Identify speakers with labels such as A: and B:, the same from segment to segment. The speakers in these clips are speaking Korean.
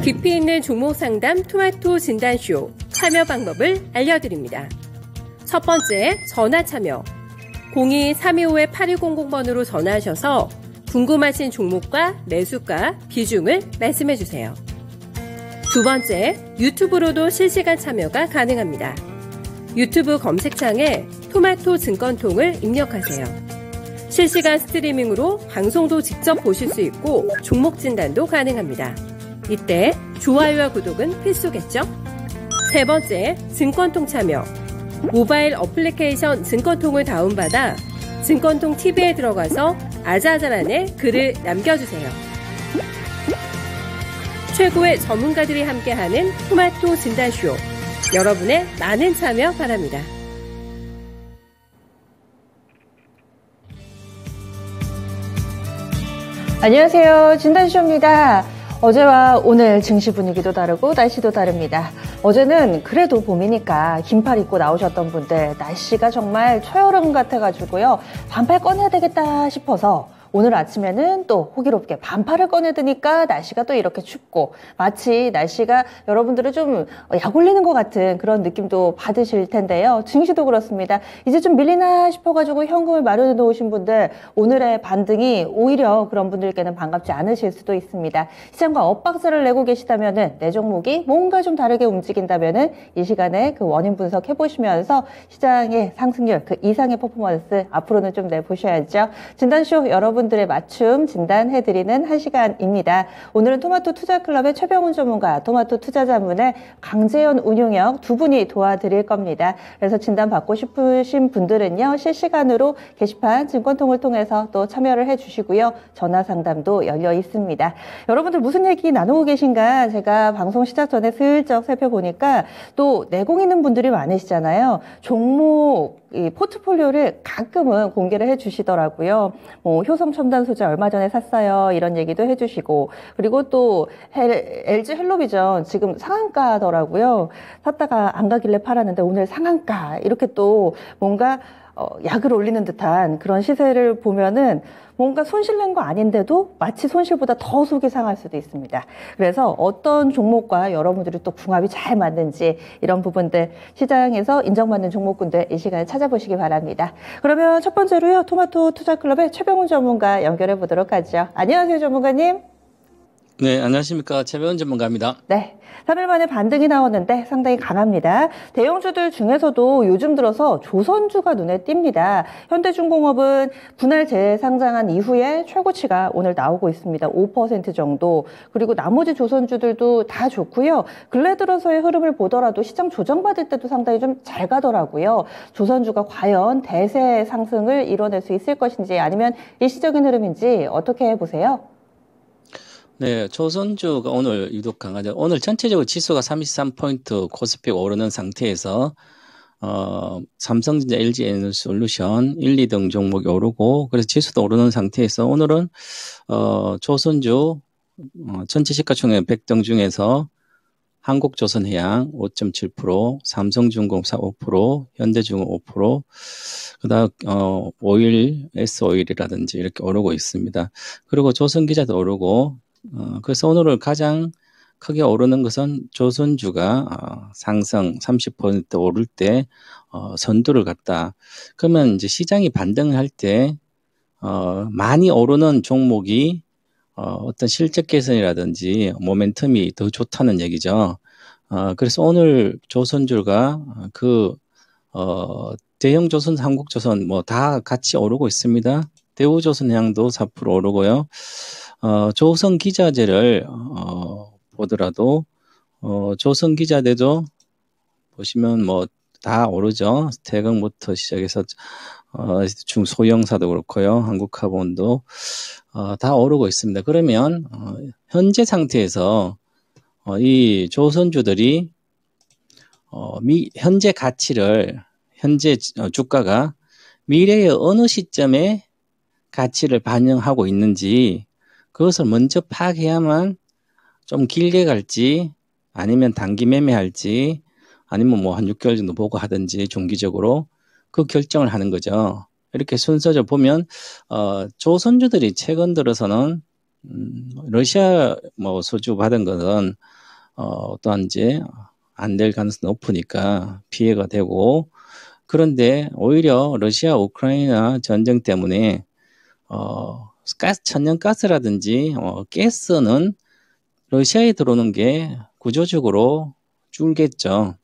A: 깊이 있는 종목 상담 토마토 진단쇼 참여 방법을 알려드립니다. 첫 번째, 전화 참여. 02-325-8200번으로 전화하셔서 궁금하신 종목과 매수가, 비중을 말씀해주세요. 두 번째, 유튜브로도 실시간 참여가 가능합니다. 유튜브 검색창에 토마토 증권통을 입력하세요. 실시간 스트리밍으로 방송도 직접 보실 수 있고 종목 진단도 가능합니다. 이때 좋아요와 구독은 필수겠죠? 세 번째, 증권통 참여. 모바일 어플리케이션 증권통을 다운받아 증권통 TV에 들어가서 아자아자란에 글을 남겨주세요. 최고의 전문가들이 함께하는 토마토 진단쇼. 여러분의 많은 참여 바랍니다.
B: 안녕하세요. 진단쇼입니다. 어제와 오늘 증시 분위기도 다르고 날씨도 다릅니다. 어제는 그래도 봄이니까 긴팔 입고 나오셨던 분들 날씨가 정말 초여름 같아가지고요. 반팔 꺼내야 되겠다 싶어서 오늘 아침에는 또 호기롭게 반팔을 꺼내드니까 날씨가 또 이렇게 춥고 마치 날씨가 여러분들을 좀 약 올리는 것 같은 그런 느낌도 받으실 텐데요. 증시도 그렇습니다. 이제 좀 밀리나 싶어가지고 현금을 마련해 놓으신 분들 오늘의 반등이 오히려 그런 분들께는 반갑지 않으실 수도 있습니다. 시장과 엇박자를 내고 계시다면은 내 종목이 뭔가 좀 다르게 움직인다면은 이 시간에 그 원인 분석해 보시면서 시장의 상승률 그 이상의 퍼포먼스 앞으로는 좀 내보셔야죠. 진단쇼 여러분들의 맞춤 진단해드리는 한 시간입니다. 오늘은 토마토 투자클럽의 최병훈 전문가, 토마토 투자자문의 강재현 운용역 두 분이 도와드릴 겁니다. 그래서 진단 받고 싶으신 분들은요, 실시간으로 게시판 증권통을 통해서 또 참여를 해주시고요. 전화 상담도 열려 있습니다. 여러분들 무슨 얘기 나누고 계신가 제가 방송 시작 전에 슬쩍 살펴보니까 또 내공 있는 분들이 많으시잖아요. 종목 이 포트폴리오를 가끔은 공개를 해주시더라고요. 효성 첨단 소재 얼마 전에 샀어요. 이런 얘기도 해주시고 그리고 또 LG 헬로비전 지금 상한가더라고요. 샀다가 안 가길래 팔았는데 오늘 상한가 이렇게 또 뭔가 약을 올리는 듯한 그런 시세를 보면은 뭔가 손실낸 거 아닌데도 마치 손실보다 더 속이 상할 수도 있습니다. 그래서 어떤 종목과 여러분들이 또 궁합이 잘 맞는지 이런 부분들 시장에서 인정받는 종목군들 이 시간에 찾아보시기 바랍니다. 그러면 첫 번째로요. 토마토 투자클럽의 최병훈 전문가 연결해 보도록 하죠. 안녕하세요, 전문가님.
C: 네, 안녕하십니까. 최병훈 전문가입니다.
B: 네. 3일 만에 반등이 나왔는데 상당히 강합니다. 대형주들 중에서도 요즘 들어서 조선주가 눈에 띕니다. 현대중공업은 분할 재상장한 이후에 최고치가 오늘 나오고 있습니다. 5% 정도. 그리고 나머지 조선주들도 다 좋고요. 근래 들어서의 흐름을 보더라도 시장 조정받을 때도 상당히 좀 잘 가더라고요. 조선주가 과연 대세 상승을 이뤄낼 수 있을 것인지 아니면 일시적인 흐름인지 어떻게 보세요?
C: 네, 조선주가 오늘 유독 강하죠. 오늘 전체적으로 지수가 33포인트 코스피가 오르는 상태에서 삼성전자, LG에너지솔루션 1, 2등 종목이 오르고 그래서 지수도 오르는 상태에서 오늘은 조선주 전체 시가총액 100등 중에서 한국조선해양 5.7%, 삼성중공사 5%, 현대중공 5%, 그다음 오일, S오일이라든지 이렇게 오르고 있습니다. 그리고 조선기자도 오르고 그래서 오늘 가장 크게 오르는 것은 조선주가 상승 30% 오를 때 선두를 갔다. 그러면 이제 시장이 반등할 때 많이 오르는 종목이 어떤 실적 개선이라든지 모멘텀이 더 좋다는 얘기죠. 그래서 오늘 조선주가 대형 조선, 한국조선 뭐 다 같이 오르고 있습니다. 대우조선해양도 4% 오르고요. 조선기자재를 보더라도 조선기자재도 보시면 뭐 다 오르죠. 태극부터 시작해서 중소형사도 그렇고요. 한국카본도 다 오르고 있습니다. 그러면 현재 상태에서 이 조선주들이 현재 가치를 현재 주가가 미래의 어느 시점에 가치를 반영하고 있는지 그것을 먼저 파악해야만 좀 길게 갈지 아니면 단기 매매할지 아니면 뭐 한 6개월 정도 보고 하든지 중기적으로 그 결정을 하는 거죠. 이렇게 순서적으로 보면 조선주들이 최근 들어서는 러시아 뭐 수주 받은 것은 또한 이제 안 될 가능성이 높으니까 피해가 되고, 그런데 오히려 러시아 우크라이나 전쟁 때문에 천연가스라든지 가스는 러시아에 들어오는 게 구조적으로 줄겠죠.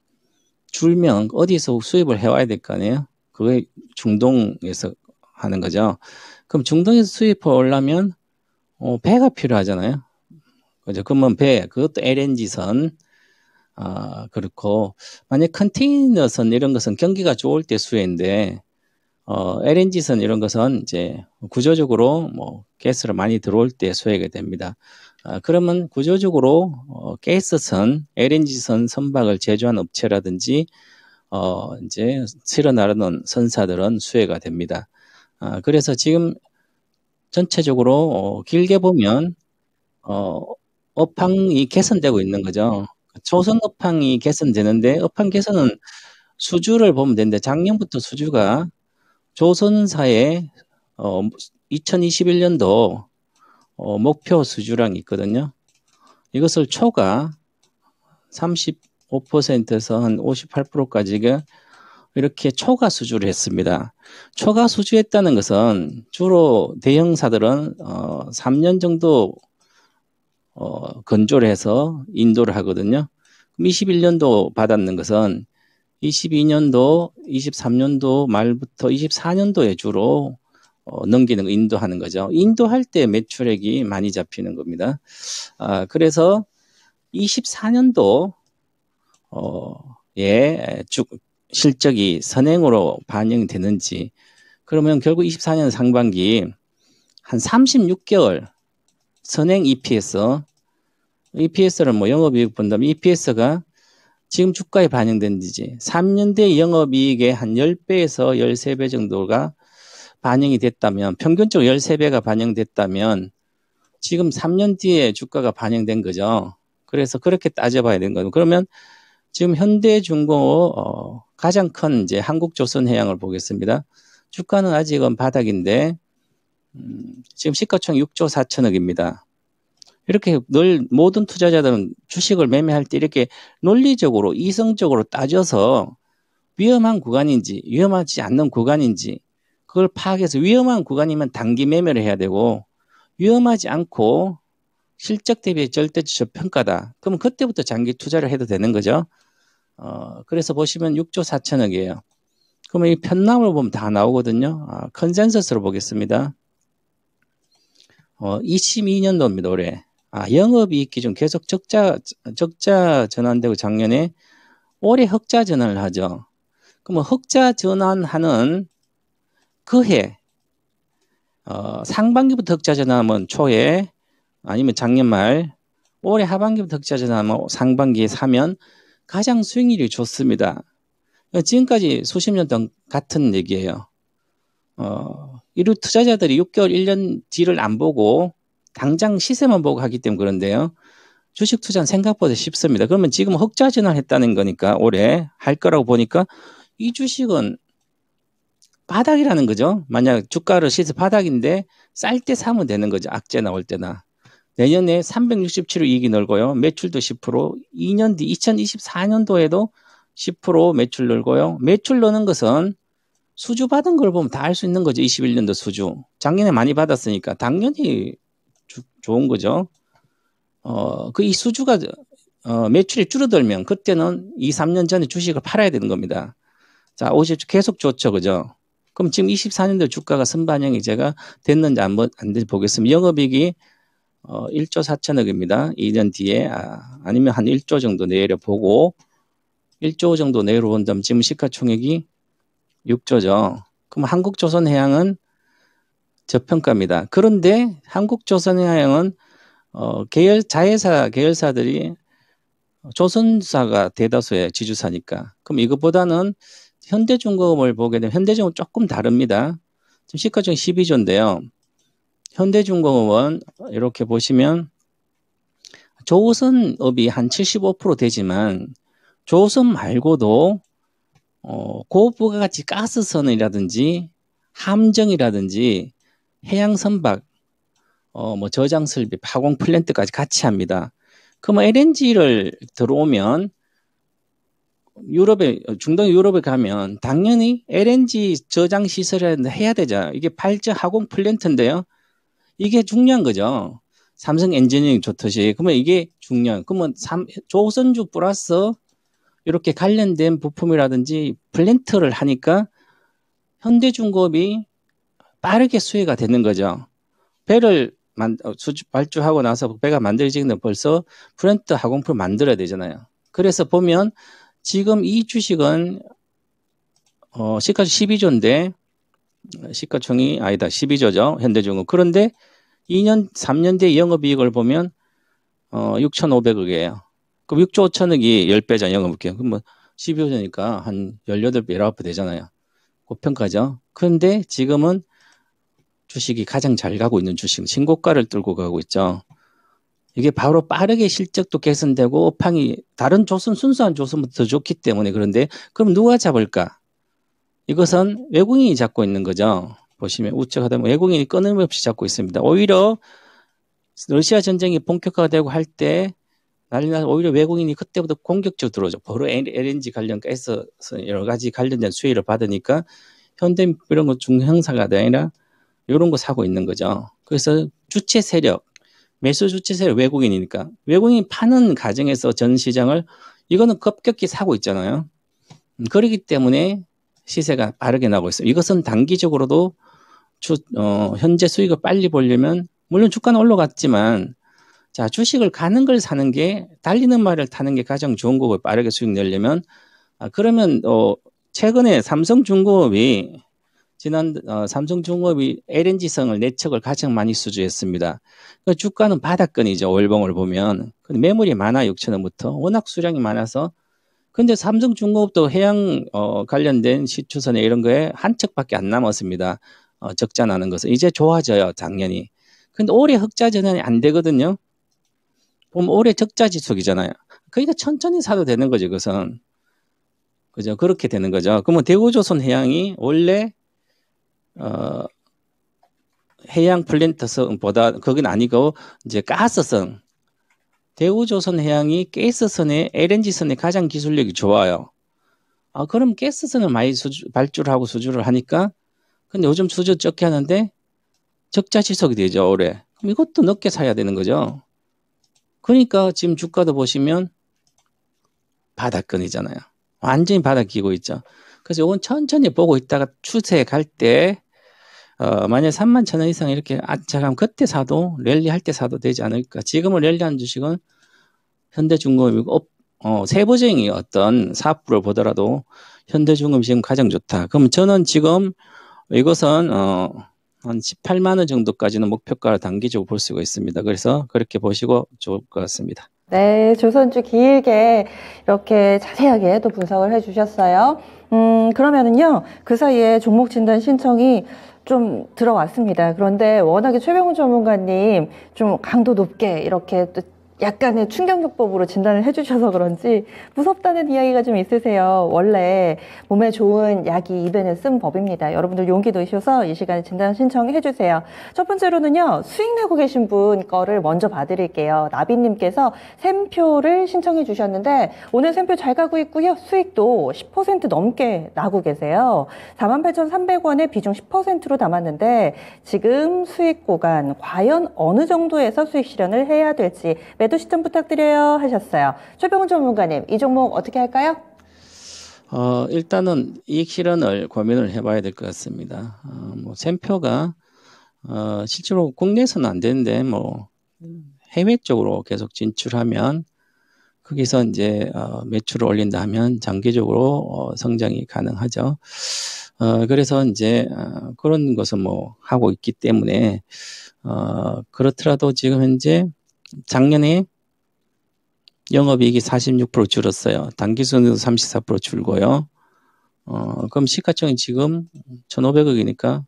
C: 줄면 어디서 수입을 해와야 될 거 아니에요? 그게 중동에서 하는 거죠. 그럼 중동에서 수입하려면 배가 필요하잖아요. 그죠? 그러면 그것도 LNG선, 그렇고, 만약 컨테이너선 이런 것은 경기가 좋을 때 수혜인데, LNG선 이런 것은 이제 구조적으로 뭐 가스를 많이 들어올 때 수혜가 됩니다. 그러면 구조적으로 가스선, LNG선 선박을 제조한 업체라든지 이제 실어 나르는 선사들은 수혜가 됩니다. 그래서 지금 전체적으로 길게 보면 업황이 개선되고 있는 거죠. 조선 업황이 개선되는데, 업황 개선은 수주를 보면 되는데, 작년부터 수주가 조선사의 2021년도 목표 수주량이 있거든요. 이것을 초과 35%에서 한 58%까지가 이렇게 초과 수주를 했습니다. 초과 수주했다는 것은 주로 대형사들은 3년 정도 건조를 해서 인도를 하거든요. 그럼 21년도 받았는 것은 22년도, 23년도 말부터 24년도에 주로 넘기는 인도하는 거죠. 인도할 때 매출액이 많이 잡히는 겁니다. 그래서 24년도 실적이 선행으로 반영되는지, 그러면 결국 24년 상반기 한 36개월 선행 EPS를 뭐 영업이익 본다면 EPS가 지금 주가에 반영된지 3년 뒤 영업이익의 한 10배에서 13배 정도가 반영이 됐다면, 평균적으로 13배가 반영됐다면 지금 3년 뒤에 주가가 반영된 거죠. 그래서 그렇게 따져봐야 되는 거죠. 그러면 지금 현대중공업 가장 큰 이제 한국조선해양을 보겠습니다. 주가는 아직은 바닥인데 지금 시가총액 6조 4천억입니다. 이렇게 늘 모든 투자자들은 주식을 매매할 때 이렇게 논리적으로 이성적으로 따져서 위험한 구간인지 위험하지 않는 구간인지 그걸 파악해서, 위험한 구간이면 단기 매매를 해야 되고, 위험하지 않고 실적 대비 절대적 저평가다, 그러면 그때부터 장기 투자를 해도 되는 거죠. 그래서 보시면 6조 4천억이에요. 그러면 이 편남을 보면 다 나오거든요. 컨센서스로 보겠습니다. 22년도입니다, 올해. 영업이익 기준 계속 적자 전환되고 작년에, 올해 흑자 전환을 하죠. 그러면 흑자 전환하는 그해, 상반기부터 흑자 전환하면 초에, 아니면 작년 말, 올해 하반기부터 흑자 전환하면 상반기에 사면 가장 수익률이 좋습니다. 지금까지 수십 년 동안 같은 얘기예요. 이루 투자자들이 6개월, 1년 뒤를 안 보고 당장 시세만 보고 하기 때문에 그런데요. 주식 투자는 생각보다 쉽습니다. 그러면 지금 흑자 전환했다는 거니까 올해 할 거라고 보니까 이 주식은 바닥이라는 거죠. 만약 주가를 시세 바닥인데 쌀 때 사면 되는 거죠. 악재 나올 때나. 내년에 367억 이익이 늘고요. 매출도 10%, 2년 뒤 2024년도에도 10% 매출 늘고요. 매출 느는 것은 수주 받은 걸 보면 다 알 수 있는 거죠. 21년도 수주. 작년에 많이 받았으니까 당연히 좋은 거죠. 이 수주가 매출이 줄어들면 그때는 2, 3년 전에 주식을 팔아야 되는 겁니다. 자, 계속 좋죠. 그죠? 그럼 지금 24년도 주가가 선반영이 제가 됐는지 안 됐는지 보겠습니다. 영업이익이 1조 4천억입니다. 2년 뒤에 아니면 한 1조 정도 내려보고 1조 정도 내려본다면 지금 시가총액이 6조죠. 그럼 한국조선해양은 저평가입니다. 그런데 한국조선해양은 자회사 계열사들이 조선사가 대다수의 지주사니까, 그럼 이것보다는 현대중공업을 보게 되면 현대중공업 조금 다릅니다. 지금 시가총액 12조인데요. 현대중공업은 이렇게 보시면 조선업이 한 75% 되지만 조선 말고도 고부가가치 가스선이라든지 함정이라든지 해양선박, 뭐 저장 설비, 파공 플랜트까지 같이 합니다. 그럼 LNG를 들어오면 중동 유럽에 가면 당연히 LNG 저장 시설을 해야 되죠. 이게 발전 하공 플랜트인데요. 이게 중요한 거죠. 삼성 엔지니어링 좋듯이. 그러면 이게 중요한. 그러면 조선주 플러스 이렇게 관련된 부품이라든지 플랜트를 하니까 현대중공업이 빠르게 수혜가 되는 거죠. 배를 발주하고 나서 배가 만들어지는데 벌써 플랜트 하공품을 만들어야 되잖아요. 그래서 보면 지금 이 주식은 시가총 12조인데 시가총이 아니다 12조죠. 현대중공업. 그런데 2년 3년 뒤 영업이익을 보면 6,500억이에요. 그럼 6조 5천억이 10배잖아요. 영업이익. 그럼 뭐 12조니까 한 18배, 19배 되잖아요. 고평가죠. 그런데 지금은 주식이 가장 잘 가고 있는 주식은 신고가를 뚫고 가고 있죠. 이게 바로 빠르게 실적도 개선되고 업황이 다른 조선 순수한 조선보다 더 좋기 때문에. 그런데 그럼 누가 잡을까? 이것은 외국인이 잡고 있는 거죠. 보시면 우측하다 보면 외국인이 끊임없이 잡고 있습니다. 오히려 러시아 전쟁이 본격화되고 할 때 난리 나서 오히려 외국인이 그때부터 공격적으로 들어오죠. 바로 LNG 관련 가스 여러 가지 관련된 수혜를 받으니까 현대 이런 거 중형사가 아니라 이런 거 사고 있는 거죠. 그래서 주체 세력, 매수 주체 세력 외국인이니까 외국인이 파는 과정에서 전 시장을 이거는 급격히 사고 있잖아요. 그렇기 때문에 시세가 빠르게 나오고 있어요. 이것은 단기적으로도 현재 수익을 빨리 보려면 물론 주가는 올라갔지만 자 주식을 가는 걸 사는 게 달리는 말을 타는 게 가장 좋은 거고 빠르게 수익 내려면 그러면 최근에 삼성중공업이 삼성중공업이 LNG성을 내척을 가장 많이 수주했습니다. 그러니까 주가는 바닥권이죠. 월봉을 보면. 근데 매물이 많아 6천원부터 워낙 수량이 많아서. 근데 삼성중공업도 해양 관련된 시추선에 이런 거에 한 척밖에 안 남았습니다. 적자 나는 것은 이제 좋아져요. 당연히. 근데 올해 흑자 전환이 안 되거든요. 보면 올해 적자 지속이잖아요. 그러니까 천천히 사도 되는 거죠. 그것은. 그죠? 그렇게 되는 거죠. 그러면 대우조선 해양이 원래 해양 플랜트성보다 그건 아니고 이제 가스성 대우조선 해양이 가스선의 LNG선의 가장 기술력이 좋아요. 그럼 가스선을 많이 발주를 하고 수주를 하니까 근데 요즘 수주 적게 하는데 적자 지속이 되죠. 올해. 그럼 이것도 늦게 사야 되는 거죠. 그러니까 지금 주가도 보시면 바닥권이잖아요. 완전히 바닥 끼고 있죠. 그래서 이건 천천히 보고 있다가 추세 갈 때 만약 31,000원 이상 이렇게 잠깐 그때 사도 랠리 할 때 사도 되지 않을까. 지금은 랠리한 주식은 현대중공업이고 세부적인 어떤 사업부를 보더라도 현대중공업이 지금 가장 좋다. 그럼 저는 지금 이것은 한 18만 원 정도까지는 목표가를 단기적으로 볼 수가 있습니다. 그래서 그렇게 보시고 좋을 것 같습니다.
B: 네, 조선주 길게 이렇게 자세하게 또 분석을 해주셨어요. 그러면은요, 그 사이에 종목 진단 신청이 좀 들어왔습니다. 그런데 워낙에 최병훈 전문가님 좀 강도 높게 이렇게 또 약간의 충격요법으로 진단을 해주셔서 그런지 무섭다는 이야기가 좀 있으세요. 원래 몸에 좋은 약이 입에는 쓴 법입니다. 여러분들 용기 내셔서 이 시간에 진단 신청해 주세요. 첫 번째로는요. 수익 내고 계신 분 거를 먼저 봐드릴게요. 나비님께서 샘표를 신청해 주셨는데 오늘 샘표 잘 가고 있고요. 수익도 10% 넘게 나고 계세요. 48,300원에 비중 10%로 담았는데 지금 수익 구간 과연 어느 정도에서 수익 실현을 해야 될지 매도 시점 부탁드려요 하셨어요. 최병훈 전문가님, 이 종목 어떻게 할까요?
C: 일단은 이익 실현을 고민을 해봐야 될 것 같습니다. 뭐 샘표가 실제로 국내에서는 안 되는데 뭐 해외 쪽으로 계속 진출하면 거기서 이제 매출을 올린다 하면 장기적으로 성장이 가능하죠. 그래서 이제 그런 것을 뭐 하고 있기 때문에 그렇더라도 지금 현재 작년에 영업이익이 46% 줄었어요. 단기순으로 34% 줄고요. 그럼 시가총이 지금 1,500억이니까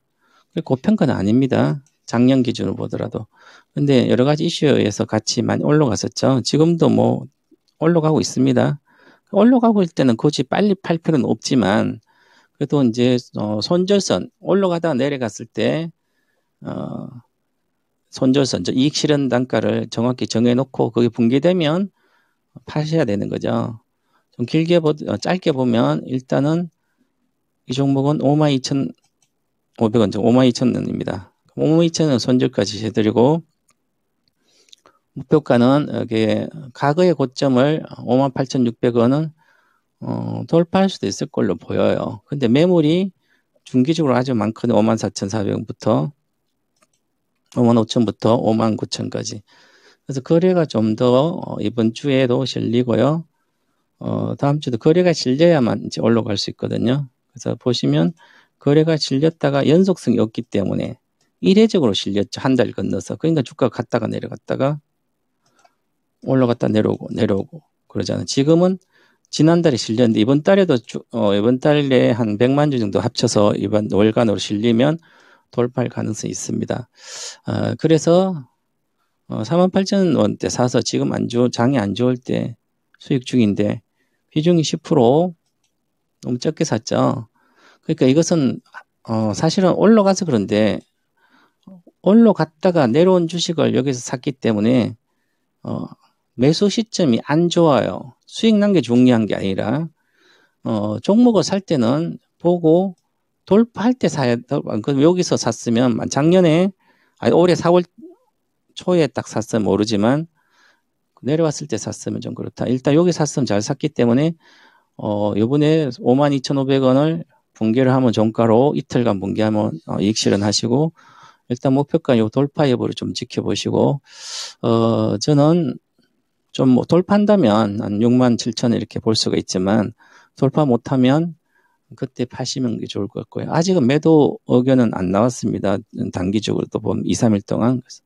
C: 고평가는 아닙니다. 작년 기준으로 보더라도. 근데 여러 가지 이슈에서 같이 많이 올라갔었죠. 지금도 뭐 올라가고 있습니다. 올라가고 있을 때는 굳이 빨리 팔 필요는 없지만 그래도 이제 손절선 올라가다가 내려갔을 때 손절선, 이익 실현 단가를 정확히 정해놓고 그게 붕괴되면 파셔야 되는 거죠. 좀 짧게 보면 일단은 이 종목은 52,500원, 52,000원입니다. 52,000원 손절까지 해드리고 목표가는 이게 과거의 고점을 58,600원은 돌파할 수도 있을 걸로 보여요. 근데 매물이 중기적으로 아주 많거든요. 54,400원부터 55,000원부터 59,000원까지. 그래서 거래가 좀 더 이번 주에도 실리고요. 다음 주도 거래가 실려야만 이제 올라갈 수 있거든요. 그래서 보시면 거래가 실렸다가 연속성이 없기 때문에 이례적으로 실렸죠. 한 달 건너서. 그러니까 주가가 갔다가 내려갔다가 올라갔다 내려오고 그러잖아요. 지금은 지난달에 실렸는데 이번 달에도 이번 달에 한 100만 주 정도 합쳐서 이번 월간으로 실리면 돌파할 가능성이 있습니다. 그래서 48,000원대 사서 지금 장이 안 좋을 때 수익 중인데 비중이 10% 너무 적게 샀죠. 그러니까 이것은 사실은 올라가서 그런데 올라갔다가 내려온 주식을 여기서 샀기 때문에 매수 시점이 안 좋아요. 수익 난 게 중요한 게 아니라 종목을 살 때는 보고 돌파할 때 사야 돼. 여기서 샀으면 작년에 올해 4월 초에 딱 샀으면 모르지만 내려왔을 때 샀으면 좀 그렇다. 일단 여기 샀으면 잘 샀기 때문에 요번에 52,500원을 붕괴를 하면 종가로 이틀간 붕괴하면 이익 실현하시고 일단 목표가 요 돌파 여부를 좀 지켜보시고 저는 좀 돌파한다면 한 67,000원 이렇게 볼 수가 있지만 돌파 못하면 그때 파시는 게 좋을 것 같고요. 아직은 매도 의견은 안 나왔습니다. 단기적으로 또 보면 2, 3일 동안. 그래서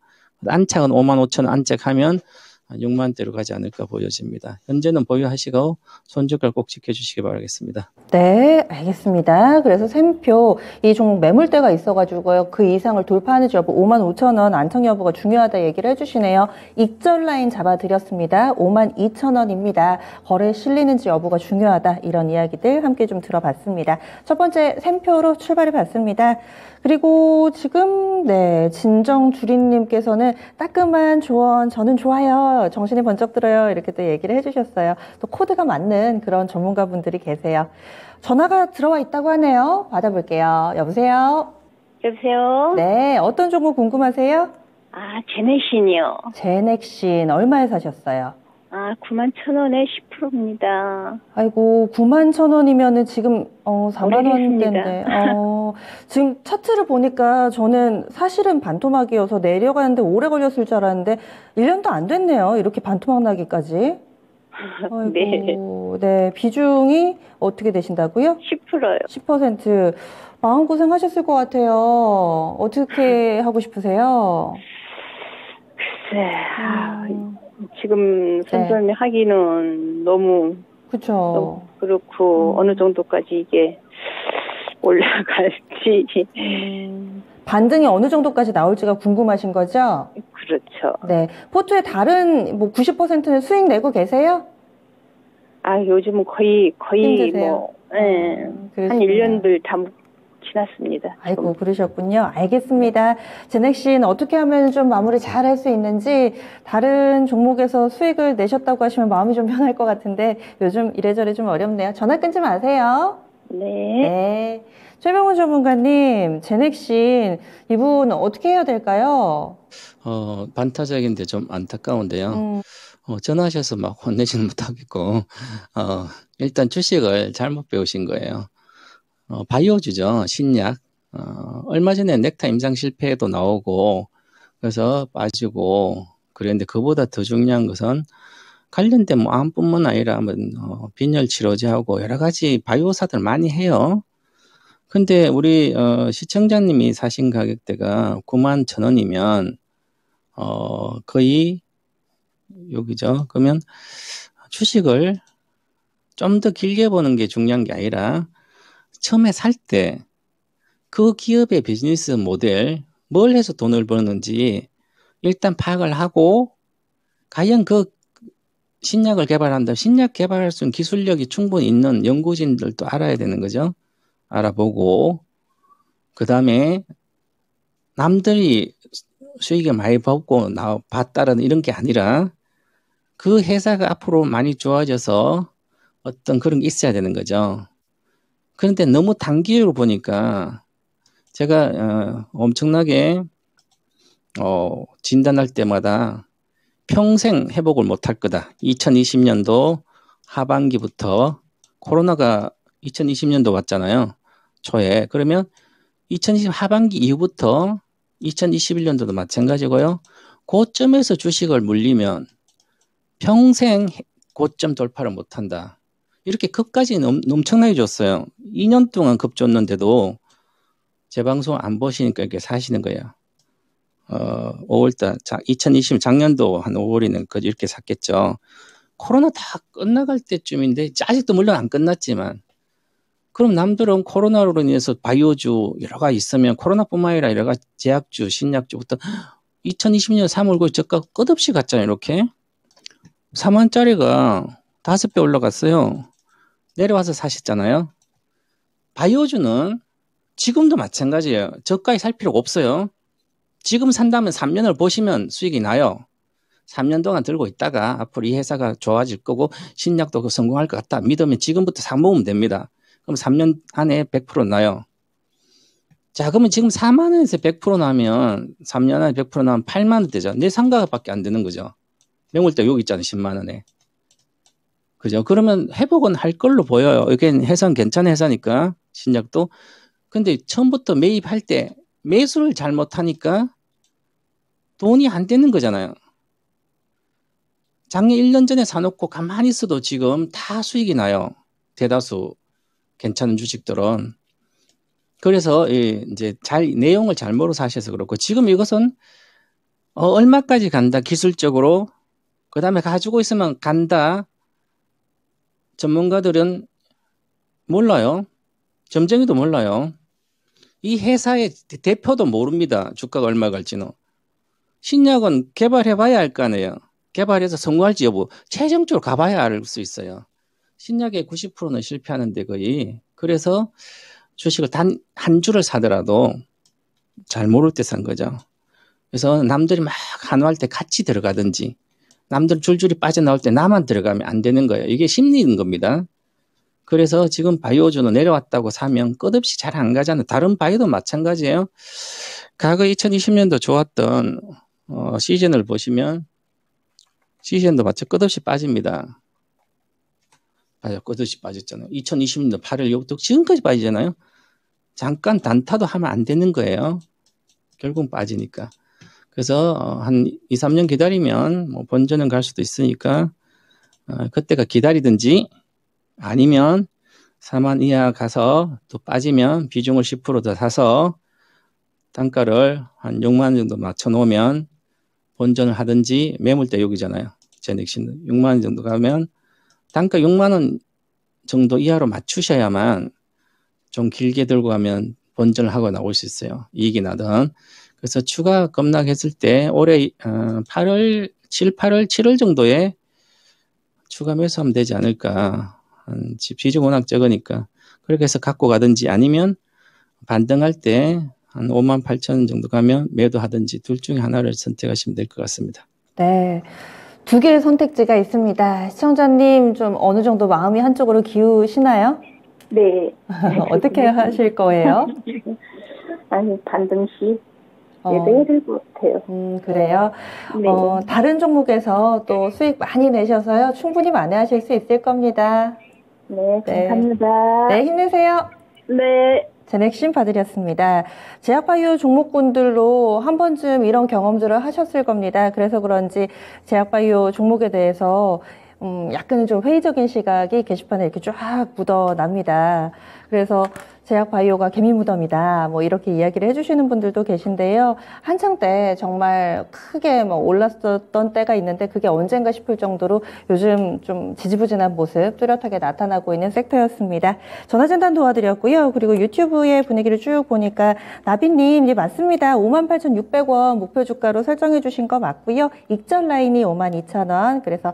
C: 안착은 55,000원 안착하면 한 6만대로 가지 않을까 보여집니다. 현재는 보유하시고 손절가 꼭 지켜주시기 바라겠습니다.
B: 네, 알겠습니다. 그래서 샘표 이 종목 매물대가 있어가지고요. 그 이상을 돌파하는지 여부 55,000원 안착 여부가 중요하다 얘기를 해주시네요. 익절 라인 잡아드렸습니다. 52,000원입니다. 거래 실리는지 여부가 중요하다 이런 이야기들 함께 좀 들어봤습니다. 첫 번째 샘표로 출발해 봤습니다. 그리고 지금 진정주린님께서는 따끔한 조언 저는 좋아요. 정신이 번쩍 들어요. 이렇게 또 얘기를 해주셨어요. 또 코드가 맞는 그런 전문가분들이 계세요. 전화가 들어와 있다고 하네요. 받아볼게요. 여보세요?
D: 여보세요?
B: 네, 어떤 종목 궁금하세요?
D: 제넥신이요.
B: 제넥신 얼마에 사셨어요?
D: 91,000원에 10%입니다.
B: 아이고, 91,000원이면은 지금 4만 원대인데. 지금 차트를 보니까 저는 사실은 반토막이어서 내려가는데 오래 걸렸을 줄 알았는데 1년도 안 됐네요. 이렇게 반토막 나기까지. 아이고, 네. 비중이 어떻게 되신다고요?
D: 10%요.
B: 10%. 마음고생 하셨을 것 같아요. 어떻게 하고 싶으세요?
D: 글쎄, 지금 선점이 하기는 너무
B: 그쵸.
D: 그렇고 어느 정도까지 이게 올라갈지.
B: 반등이 어느 정도까지 나올지가 궁금하신 거죠?
D: 그렇죠.
B: 네. 포트에 다른 90%는 수익 내고 계세요?
D: 요즘은 거의
B: 힘드세요?
D: 한 1년들 다 지났습니다.
B: 아이고, 그러셨군요. 알겠습니다. 제넥신 어떻게 하면 좀 마무리 잘 할 수 있는지 다른 종목에서 수익을 내셨다고 하시면 마음이 좀 편할 것 같은데 요즘 이래저래 좀 어렵네요. 전화 끊지 마세요. 네. 최병훈 전문가님, 제넥신 이분 어떻게 해야 될까요?
C: 반타작인데 좀 안타까운데요. 전화하셔서 막 혼내지는 못하겠고 일단 주식을 잘못 배우신 거예요. 바이오주죠. 신약. 얼마 전에 넥타 임상 실패도 나오고 그래서 빠지고 그랬는데 그보다 더 중요한 것은 관련된 암뿐만 아니라 빈혈 치료제하고 여러 가지 바이오사들 많이 해요. 근데 우리 시청자님이 사신 가격대가 91,000원이면 거의 여기죠. 그러면 주식을 좀 더 길게 보는 게 중요한 게 아니라 처음에 살 때 그 기업의 비즈니스 모델, 뭘 해서 돈을 버는지 일단 파악을 하고 과연 그 신약을 개발한다. 신약 개발할 수 있는 기술력이 충분히 있는 연구진들도 알아야 되는 거죠. 알아보고 그 다음에 남들이 수익이 많이 봤다는 이런 게 아니라 그 회사가 앞으로 많이 좋아져서 어떤 그런 게 있어야 되는 거죠. 그런데 너무 단기로 보니까 제가 엄청나게 진단할 때마다 평생 회복을 못할 거다. 2020년도 하반기부터 코로나가 2020년도 왔잖아요. 초에. 그러면 2020 하반기 이후부터 2021년도도 마찬가지고요. 고점에서 주식을 물리면 평생 고점 돌파를 못한다. 이렇게 급까지 엄청나게 줬어요. 2년 동안 급 줬는데도 제 방송 안 보시니까 이렇게 사시는 거예요. 5월달, 2020 작년도 한 5월에는 이렇게 샀겠죠. 코로나 다 끝나갈 때쯤인데 아직도 물론 안 끝났지만 그럼 남들은 코로나로 인해서 바이오주 여러 가지 있으면 코로나뿐만 아니라 여러 가지 제약주, 신약주부터 2020년 3월 9일 저가 끝없이 갔잖아요. 이렇게 4만짜리가 5배 올라갔어요. 내려와서 사셨잖아요. 바이오주는 지금도 마찬가지예요. 저가에 살 필요가 없어요. 지금 산다면 3년을 보시면 수익이 나요. 3년 동안 들고 있다가 앞으로 이 회사가 좋아질 거고 신약도 성공할 것 같다 믿으면 지금부터 사모으면 됩니다. 그럼 3년 안에 100% 나요. 자, 그러면 지금 4만 원에서 100% 나면 3년 안에 100% 나면 8만 원 되죠. 내 상가밖에 안 되는 거죠. 매물대 여기 있잖아요. 10만 원에. 그죠? 그러면 회복은 할 걸로 보여요. 이게 회사는 괜찮은 회사니까 신약도. 근데 처음부터 매입할 때 매수를 잘못하니까 돈이 안 되는 거잖아요. 작년 1년 전에 사놓고 가만히 있어도 지금 다 수익이 나요. 대다수 괜찮은 주식들은. 그래서 이제 내용을 잘 모르고 사셔서 그렇고 지금 이것은 얼마까지 간다 기술적으로 그 다음에 가지고 있으면 간다. 전문가들은 몰라요. 점쟁이도 몰라요. 이 회사의 대표도 모릅니다. 주가가 얼마 갈지는. 신약은 개발해봐야 할 거 아니에요. 개발해서 성공할지 여부 최종적으로 가봐야 알 수 있어요. 신약의 90%는 실패하는데 거의. 그래서 주식을 단 한 주를 사더라도 잘 모를 때 산 거죠. 그래서 남들이 막 한화할 때 같이 들어가든지 남들 줄줄이 빠져나올 때 나만 들어가면 안 되는 거예요. 이게 심리인 겁니다. 그래서 지금 바이오주는 내려왔다고 사면 끝없이 잘 안 가잖아요. 다른 바이오도 마찬가지예요. 과거 2020년도 좋았던 시즌을 보시면 시즌도 마치 끝없이 빠집니다. 맞아요. 끝없이 빠졌잖아요. 2020년도 8월 이후부터 지금까지 빠지잖아요. 잠깐 단타도 하면 안 되는 거예요. 결국 빠지니까. 그래서 한 2, 3년 기다리면 뭐 본전은 갈 수도 있으니까 그때가 기다리든지 아니면 4만 이하 가서 또 빠지면 비중을 10% 더 사서 단가를 한 6만 원 정도 맞춰 놓으면 본전을 하든지 매물대 여기잖아요. 제넥신은 6만 원 정도 가면 단가 6만 원 정도 이하로 맞추셔야만 좀 길게 들고 가면 본전을 하고 나올 수 있어요. 이익이 나든. 그래서 추가 급락했을 때 올해 8월, 7월 정도에 추가 매수하면 되지 않을까. 비중 워낙 적으니까. 그렇게 해서 갖고 가든지 아니면 반등할 때 한 5만 8천 원 정도 가면 매도하든지 둘 중에 하나를 선택하시면 될 것 같습니다.
B: 네. 두 개의 선택지가 있습니다. 시청자님 좀 어느 정도 마음이 한쪽으로 기우시나요?
D: 네.
B: 어떻게 하실 거예요?
D: 아니, 반등시 매도해야 될 것 같아요.
B: 그래요?
D: 네.
B: 다른 종목에서 또 수익 많이 내셔서요. 충분히 만회하실 수 있을 겁니다.
D: 네, 감사합니다.
B: 네, 힘내세요.
D: 네.
B: 제넥신 봐드렸습니다. 제약바이오 종목군들로 한 번쯤 이런 경험들을 하셨을 겁니다. 그래서 그런지 제약바이오 종목에 대해서 약간은 좀 회의적인 시각이 게시판에 이렇게 쫙 묻어납니다. 그래서 제약바이오가 개미무덤이다 뭐 이렇게 이야기를 해주시는 분들도 계신데요. 한창 때 정말 크게 뭐 올랐었던 때가 있는데 그게 언젠가 싶을 정도로 요즘 좀 지지부진한 모습 뚜렷하게 나타나고 있는 섹터였습니다. 전화진단 도와드렸고요. 그리고 유튜브의 분위기를 쭉 보니까 나비님 예 맞습니다. 58,600원 목표 주가로 설정해 주신 거 맞고요. 익절 라인이 52,000원 그래서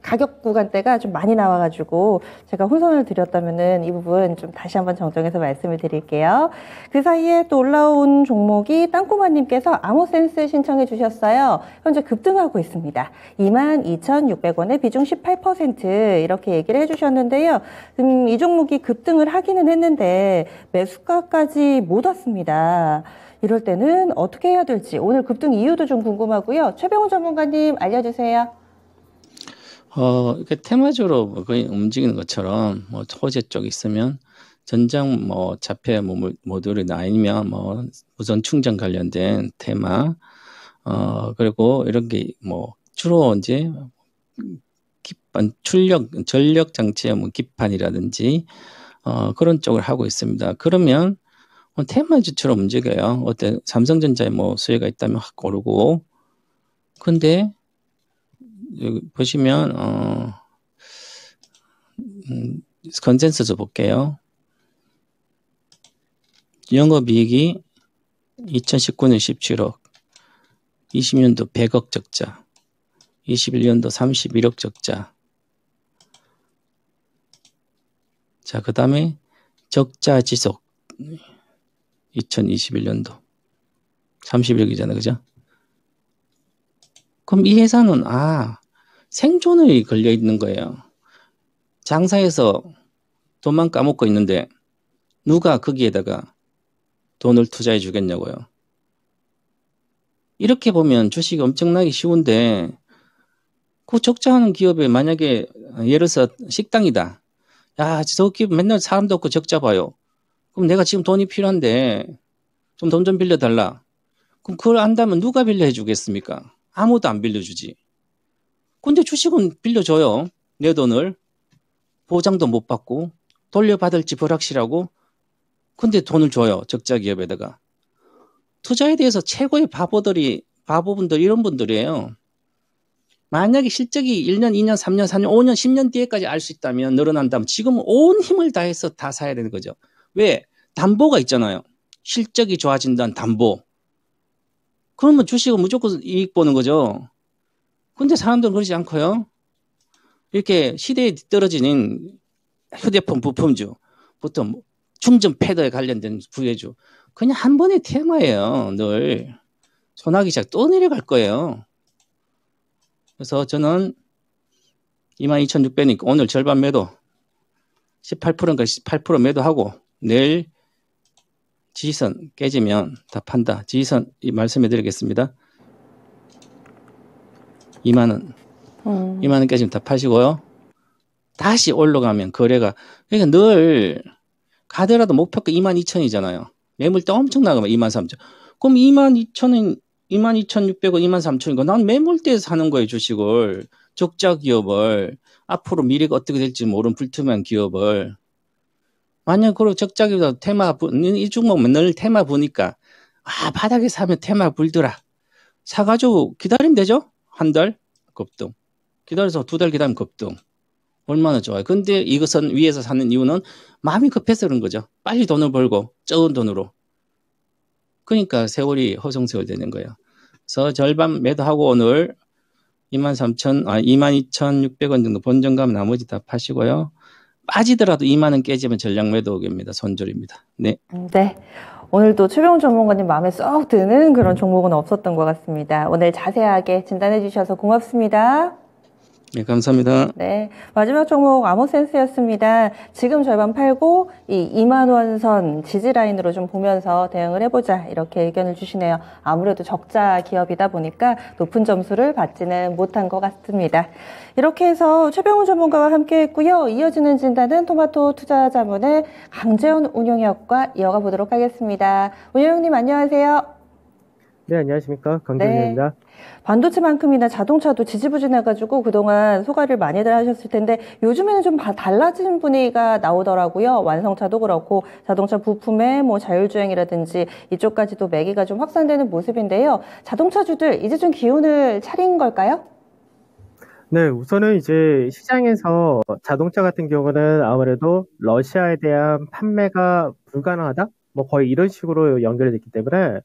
B: 가격 구간대가 좀 많이 나와가지고 제가 혼선을 드렸다면은 이 부분 좀 다시 한번 정정해서 정리해서 말씀을 드릴게요. 그 사이에 또 올라온 종목이 땅꼬마님께서 암호센스 신청해 주셨어요. 현재 급등하고 있습니다. 22,600원에 비중 18% 이렇게 얘기를 해주셨는데요. 이 종목이 급등을 하기는 했는데 매수가까지 못 왔습니다. 이럴 때는 어떻게 해야 될지 오늘 급등 이유도 좀 궁금하고요. 최병훈 전문가님 알려주세요.
C: 이렇게 테마적으로 거의 움직이는 것처럼 뭐 호재 쪽 있으면 전장 뭐 자폐 모듈이나 아니면 뭐 무선 충전 관련된 테마 그리고 이런 게 뭐 주로 이제 기판 전력 장치의 뭐 기판이라든지 그런 쪽을 하고 있습니다. 그러면 테마주처럼 움직여요. 어때 삼성전자에 뭐 수혜가 있다면 확 오르고 근데 여기 보시면 컨센서스 볼게요. 영업이익이 2019년 17억, 20년도 100억 적자, 21년도 31억 적자. 자, 그 다음에 적자 지속 2021년도 31억이잖아요. 그죠? 그럼 이 회사는 생존이 걸려 있는 거예요. 장사해서 돈만 까먹고 있는데 누가 거기에다가 돈을 투자해 주겠냐고요. 이렇게 보면 주식이 엄청나게 쉬운데 그 적자하는 기업에 만약에 예를 들어서 식당이다. 야, 저 기업 맨날 사람도 없고 적자 봐요. 그럼 내가 지금 돈이 필요한데 좀 돈 좀 빌려달라. 그럼 그걸 안다면 누가 빌려해 주겠습니까? 아무도 안 빌려주지. 근데 주식은 빌려줘요. 내 돈을. 보장도 못 받고 돌려받을지 불확실하고 근데 돈을 줘요. 적자 기업에다가. 투자에 대해서 최고의 바보분들 이런 분들이에요. 만약에 실적이 1년, 2년, 3년, 4년, 5년, 10년 뒤에까지 알 수 있다면 늘어난다면 지금 온 힘을 다해서 다 사야 되는 거죠. 왜? 담보가 있잖아요. 실적이 좋아진다는 담보. 그러면 주식은 무조건 이익 보는 거죠. 근데 사람들은 그러지 않고요. 이렇게 시대에 뒤떨어지는 휴대폰 부품주, 보통 충전 패드에 관련된 부해주, 그냥 한 번의 테마예요. 늘. 소나기 시작 또 내려갈 거예요. 그래서 저는 22,600이니까 오늘 절반 매도, 18%인가 18% 매도하고 내일 지지선 깨지면 다 판다. 지지선 말씀해 드리겠습니다. 2만원. 2만원 깨지면 다 파시고요. 다시 올라가면 거래가, 그러니까 늘 가더라도 목표가 22,000이잖아요. 매물대 엄청 나가면 23,000. 그럼 22,000은 22,600원, 23,000이고 난 매물대에서 사는 거예요, 주식을. 적자 기업을. 앞으로 미래가 어떻게 될지 모르는 불투명한 기업을. 만약 그리고 적자 기업보다 테마, 이 종목은 늘 테마 보니까 바닥에 사면 테마 불더라. 사가지고 기다리면 되죠? 한 달? 급등. 기다려서 2달 기다리면 급등. 얼마나 좋아요. 근데 이것은 위에서 사는 이유는 마음이 급해서 그런 거죠. 빨리 돈을 벌고 적은 돈으로. 그러니까 세월이 허송세월 되는 거예요. 그래서 절반 매도하고 오늘 22,600원 정도 본전가면 나머지 다 파시고요. 빠지더라도 2만원 깨지면 전량 매도입니다. 손절입니다. 네.
B: 네. 오늘도 최병훈 전문가님 마음에 쏙 드는 그런 종목은 없었던 것 같습니다. 오늘 자세하게 진단해 주셔서 고맙습니다.
C: 네, 감사합니다.
B: 네, 마지막 종목 암호센스였습니다. 지금 절반 팔고 이 2만 원 선 지지라인으로 좀 보면서 대응을 해보자 이렇게 의견을 주시네요. 아무래도 적자 기업이다 보니까 높은 점수를 받지는 못한 것 같습니다. 이렇게 해서 최병훈 전문가와 함께 했고요. 이어지는 진단은 토마토 투자자문의 강재원 운용역과 이어가 보도록 하겠습니다. 운용님 안녕하세요.
E: 네, 안녕하십니까. 강재원입니다.
B: 네. 반도체만큼이나 자동차도 지지부진해가지고 그동안 소가를 많이들 하셨을 텐데 요즘에는 좀 달라진 분위기가 나오더라고요. 완성차도 그렇고 자동차 부품의 뭐 자율주행이라든지 이쪽까지도 매기가 좀 확산되는 모습인데요. 자동차주들 이제 좀 기운을 차린 걸까요?
E: 네, 우선은 이제 시장에서 자동차 같은 경우는 아무래도 러시아에 대한 판매가 불가능하다? 뭐 거의 이런 식으로 연결이 됐기 때문에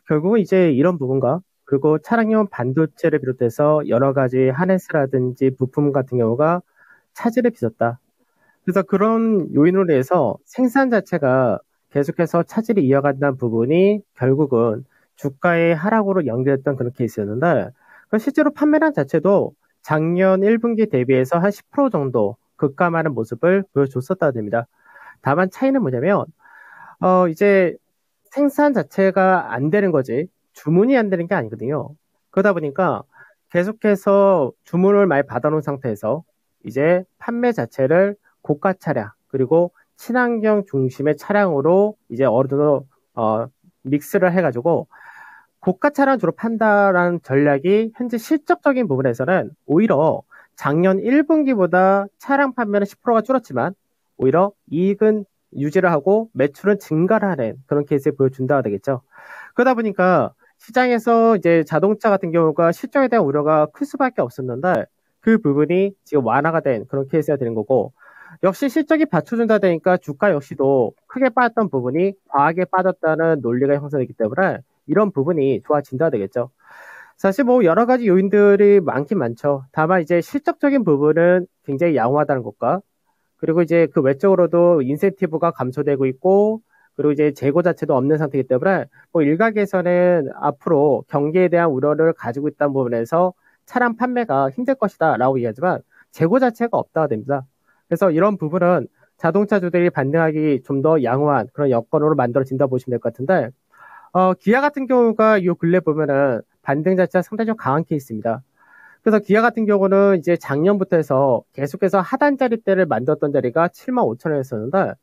E: 결국은 이제 이런 부분과 그리고 차량용 반도체를 비롯해서 여러 가지 하네스라든지 부품 같은 경우가 차질을 빚었다. 그래서 그런 요인으로 인해서 생산 자체가 계속해서 차질이 이어간다는 부분이 결국은 주가의 하락으로 연결했던 그런 케이스였는데, 실제로 판매량 자체도 작년 1분기 대비해서 한 10% 정도 급감하는 모습을 보여줬었다는 됩니다. 다만 차이는 뭐냐면, 이제 생산 자체가 안 되는 거지, 주문이 안 되는 게 아니거든요. 그러다 보니까 계속해서 주문을 많이 받아놓은 상태에서 이제 판매 자체를 고가 차량, 그리고 친환경 중심의 차량으로 이제 어느 정도, 믹스를 해가지고 고가 차량 주로 판다라는 전략이 현재 실적적인 부분에서는 오히려 작년 1분기보다 차량 판매는 10%가 줄었지만 오히려 이익은 유지를 하고 매출은 증가를 하는 그런 케이스를 보여준다가 되겠죠. 그러다 보니까 시장에서 이제 자동차 같은 경우가 실적에 대한 우려가 클 수밖에 없었는데 그 부분이 지금 완화가 된 그런 케이스가 되는 거고, 역시 실적이 받쳐준다 되니까 주가 역시도 크게 빠졌던 부분이 과하게 빠졌다는 논리가 형성되기 때문에 이런 부분이 좋아진다 되겠죠. 사실 뭐 여러 가지 요인들이 많긴 많죠. 다만 이제 실적적인 부분은 굉장히 양호하다는 것과, 그리고 이제 그 외적으로도 인센티브가 감소되고 있고, 그리고 이제 재고 자체도 없는 상태이기 때문에 뭐 일각에서는 앞으로 경기에 대한 우려를 가지고 있다는 부분에서 차량 판매가 힘들 것이다 라고 얘기하지만 재고 자체가 없다가 됩니다. 그래서 이런 부분은 자동차주들이 반등하기 좀 더 양호한 그런 여건으로 만들어진다 보시면 될 것 같은데, 기아 같은 경우가 이 근래 보면은 반등 자체가 상당히 좀 강한 케이스입니다. 그래서 기아 같은 경우는 이제 작년부터 해서 계속해서 하단자리대를 만들었던 자리가 75,000원이었었는데,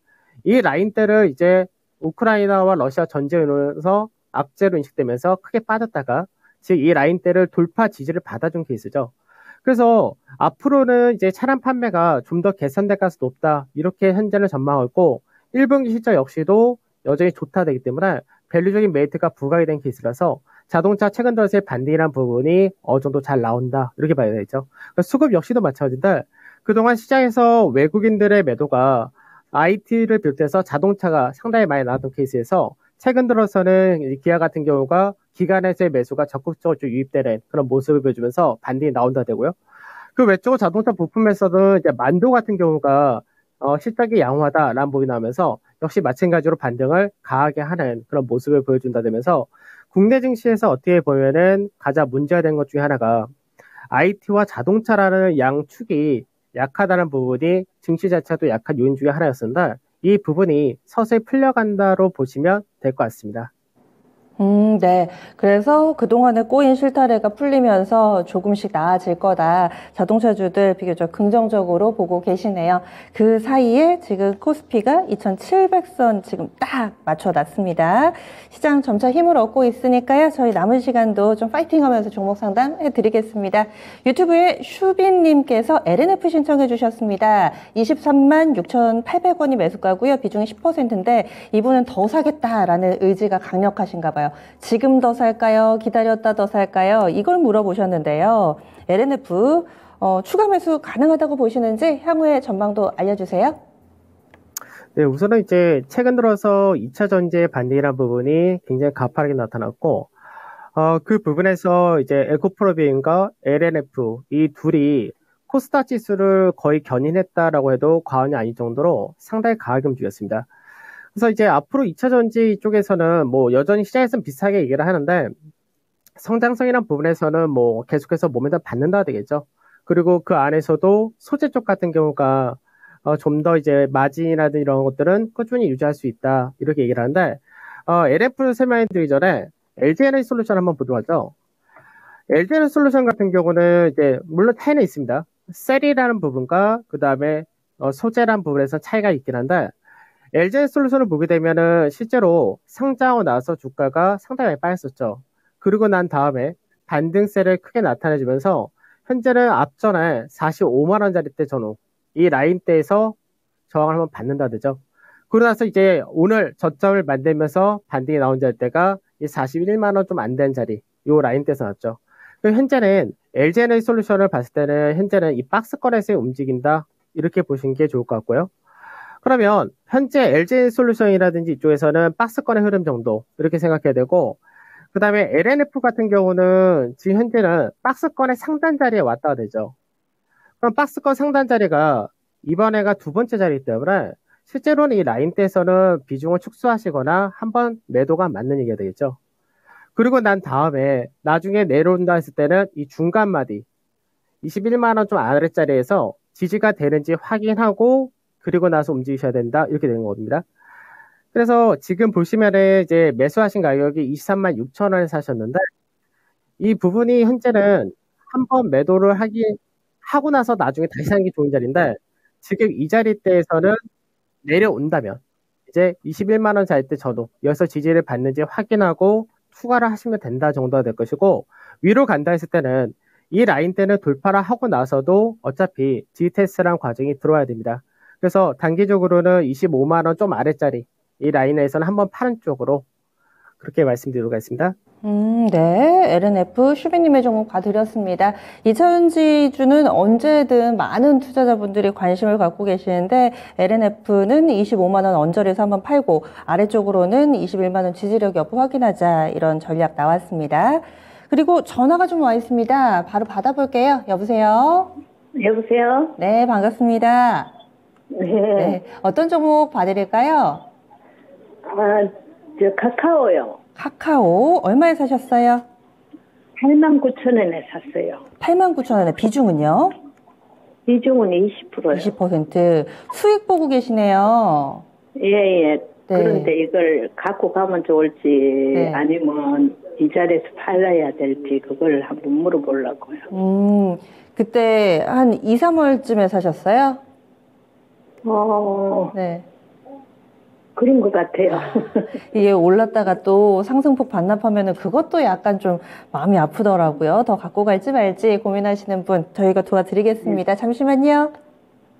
E: 이 라인대를 이제 우크라이나와 러시아 전쟁으로 인해서 악재로 인식되면서 크게 빠졌다가 즉 이 라인대를 돌파 지지를 받아준 케이스죠. 그래서 앞으로는 이제 차량 판매가 좀 더 개선될 가능성이 높다, 이렇게 현재는 전망하고 있고, 1분기 실적 역시도 여전히 좋다 되기 때문에 밸류적인 메리트가 부각이 된 케이스라서 자동차 최근 들어서의 반등이라는 부분이 어느 정도 잘 나온다, 이렇게 봐야 되겠죠. 수급 역시도 마찬가지인데 그동안 시장에서 외국인들의 매도가 IT를 비롯해서 자동차가 상당히 많이 나왔던 케이스에서 최근 들어서는 기아 같은 경우가 기관에서의 매수가 적극적으로 좀 유입되는 그런 모습을 보여주면서 반등이 나온다 되고요. 그 외적으로 자동차 부품에서는 이제 만도 같은 경우가 실적이 양호하다라는 부분이 나오면서 역시 마찬가지로 반등을 강하게 하는 그런 모습을 보여준다 되면서 국내 증시에서 어떻게 보면은 가장 문제가 된 것 중에 하나가 IT와 자동차라는 양축이 약하다는 부분이 증시 자체도 약한 요인 중에 하나였습니다. 이 부분이 서서히 풀려간다로 보시면 될 것 같습니다.
B: 네. 그래서 그동안의 꼬인 실타래가 풀리면서 조금씩 나아질 거다. 자동차주들 비교적 긍정적으로 보고 계시네요. 그 사이에 지금 코스피가 2,700선 지금 딱 맞춰놨습니다. 시장 점차 힘을 얻고 있으니까요. 저희 남은 시간도 좀 파이팅하면서 종목 상담해드리겠습니다. 유튜브에 슈빈님께서 LNF 신청해 주셨습니다. 23만 6,800원이 매수가고요. 비중이 10%인데 이분은 더 사겠다라는 의지가 강력하신가 봐요. 지금 더 살까요? 기다렸다 더 살까요? 이걸 물어보셨는데요. LNF 추가 매수 가능하다고 보시는지 향후의 전망도 알려주세요.
E: 네, 우선은 이제 최근 들어서 2차 전지의 반등이라는 부분이 굉장히 가파르게 나타났고, 그 부분에서 이제 에코프로비움과 LNF 이 둘이 코스닥 지수를 거의 견인했다라고 해도 과언이 아닐 정도로 상당히 강하게 움직였습니다. 그래서 이제 앞으로 2차 전지 쪽에서는 뭐 여전히 시장에서는 비슷하게 얘기를 하는데, 성장성이란 부분에서는 뭐 계속해서 모멘텀 받는다 되겠죠. 그리고 그 안에서도 소재 쪽 같은 경우가 좀 더 이제 마진이라든지 이런 것들은 꾸준히 유지할 수 있다, 이렇게 얘기를 하는데, LF를 설명드리기 전에 LG 솔루션 한번 보도록 하죠. LG 솔루션 같은 경우는 이제 물론 차이는 있습니다. 셀이라는 부분과 그 다음에 소재라는 부분에서 차이가 있긴 한데, LG 솔루션을 보게 되면은 실제로 상장하고 나서 주가가 상당히 많이 빠졌었죠. 그리고 난 다음에 반등세를 크게 나타내주면서 현재는 앞전에 45만 원짜리 때 전후 이 라인대에서 저항을 한번 받는다 되죠. 그러고 나서 이제 오늘 저점을 만들면서 반등이 나온 자리대가 이 41만 원 좀 안 된 자리, 이 라인대에서 났죠. 현재는 LG 솔루션을 봤을 때는 현재는 이 박스권에서 움직인다, 이렇게 보시는 게 좋을 것 같고요. 그러면 현재 LG 솔루션이라든지 이쪽에서는 박스권의 흐름 정도, 이렇게 생각해야 되고, 그 다음에 LNF 같은 경우는 지금 현재는 박스권의 상단 자리에 왔다 되죠. 그럼 박스권 상단 자리가 이번에가 두 번째 자리이기 때문에 실제로는 이 라인대에서는 비중을 축소하시거나 한번 매도가 맞는 얘기가 되겠죠. 그리고 난 다음에 나중에 내려온다 했을 때는 이 중간 마디 21만 원 좀 아래짜리에서 지지가 되는지 확인하고 그리고 나서 움직이셔야 된다 이렇게 되는 겁니다. 그래서 지금 보시면은 이제 매수하신 가격이 23만 6천 원에 사셨는데 이 부분이 현재는 한번 매도를 하고 나서 나중에 다시 사는 게 좋은 자리인데 지금 이 자리대에서는 내려온다면 이제 21만 원 자리 때 저도 여기서 지지를 받는지 확인하고 추가를 하시면 된다 정도가 될 것이고 위로 간다 했을 때는 이 라인 때는 돌파를 하고 나서도 어차피 지테스트라는 과정이 들어와야 됩니다. 그래서 단기적으로는 25만 원 좀 아래짜리 이 라인에서는 한번 파는 쪽으로 그렇게 말씀드리도록 하겠습니다.
B: 네. LNF 슈비님의 종목 봐드렸습니다. 2차전지주는 언제든 많은 투자자분들이 관심을 갖고 계시는데 LNF는 25만 원 언저리에서 한번 팔고 아래쪽으로는 21만 원 지지력 여부 확인하자 이런 전략 나왔습니다. 그리고 전화가 좀 와 있습니다. 바로 받아볼게요. 여보세요?
D: 여보세요?
B: 네, 반갑습니다. 네. 어떤 종목 봐드릴까요?
D: 저 카카오요.
B: 카카오 얼마에 사셨어요?
D: 89,000원에 샀어요.
B: 89,000원에 비중은요?
D: 비중은 20%요.
B: 20% 수익 보고 계시네요.
D: 예.
B: 네.
D: 그런데 이걸 갖고 가면 좋을지
B: 네.
D: 아니면 이 자리에서 팔아야 될지 그걸 한번 물어보려고요.
B: 그때 한 2, 3월쯤에 사셨어요? 네.
D: 그런 것 같아요.
B: 이게 올랐다가 또 상승폭 반납하면은 그것도 약간 좀 마음이 아프더라고요. 더 갖고 갈지 말지 고민하시는 분 저희가 도와드리겠습니다. 잠시만요.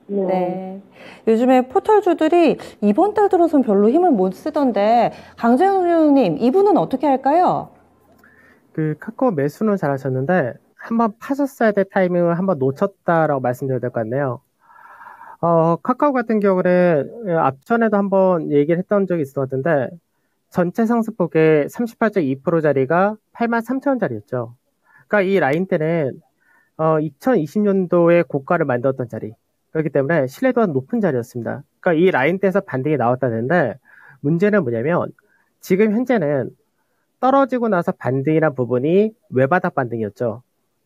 B: 네. 요즘에 포털주들이 이번 달 들어선 별로 힘을 못 쓰던데 강재훈님 이분은 어떻게 할까요?
E: 그 카카오 매수는 잘하셨는데 한번 파셨어야 될 타이밍을 한번 놓쳤다라고 말씀드려야 될 것 같네요. 카카오 같은 경우는 앞전에도 한번 얘기를 했던 적이 있었는데 전체 상승폭의 38.2%짜리가 83,000원짜리였죠. 그러니까 이 라인 때는 2020년도에 고가를 만들었던 자리. 그렇기 때문에 신뢰도가 높은 자리였습니다. 그러니까 이 라인대에서 반등이 나왔다는데 문제는 뭐냐면 지금 현재는 떨어지고 나서 반등이란 부분이 외바닥 반등이었죠.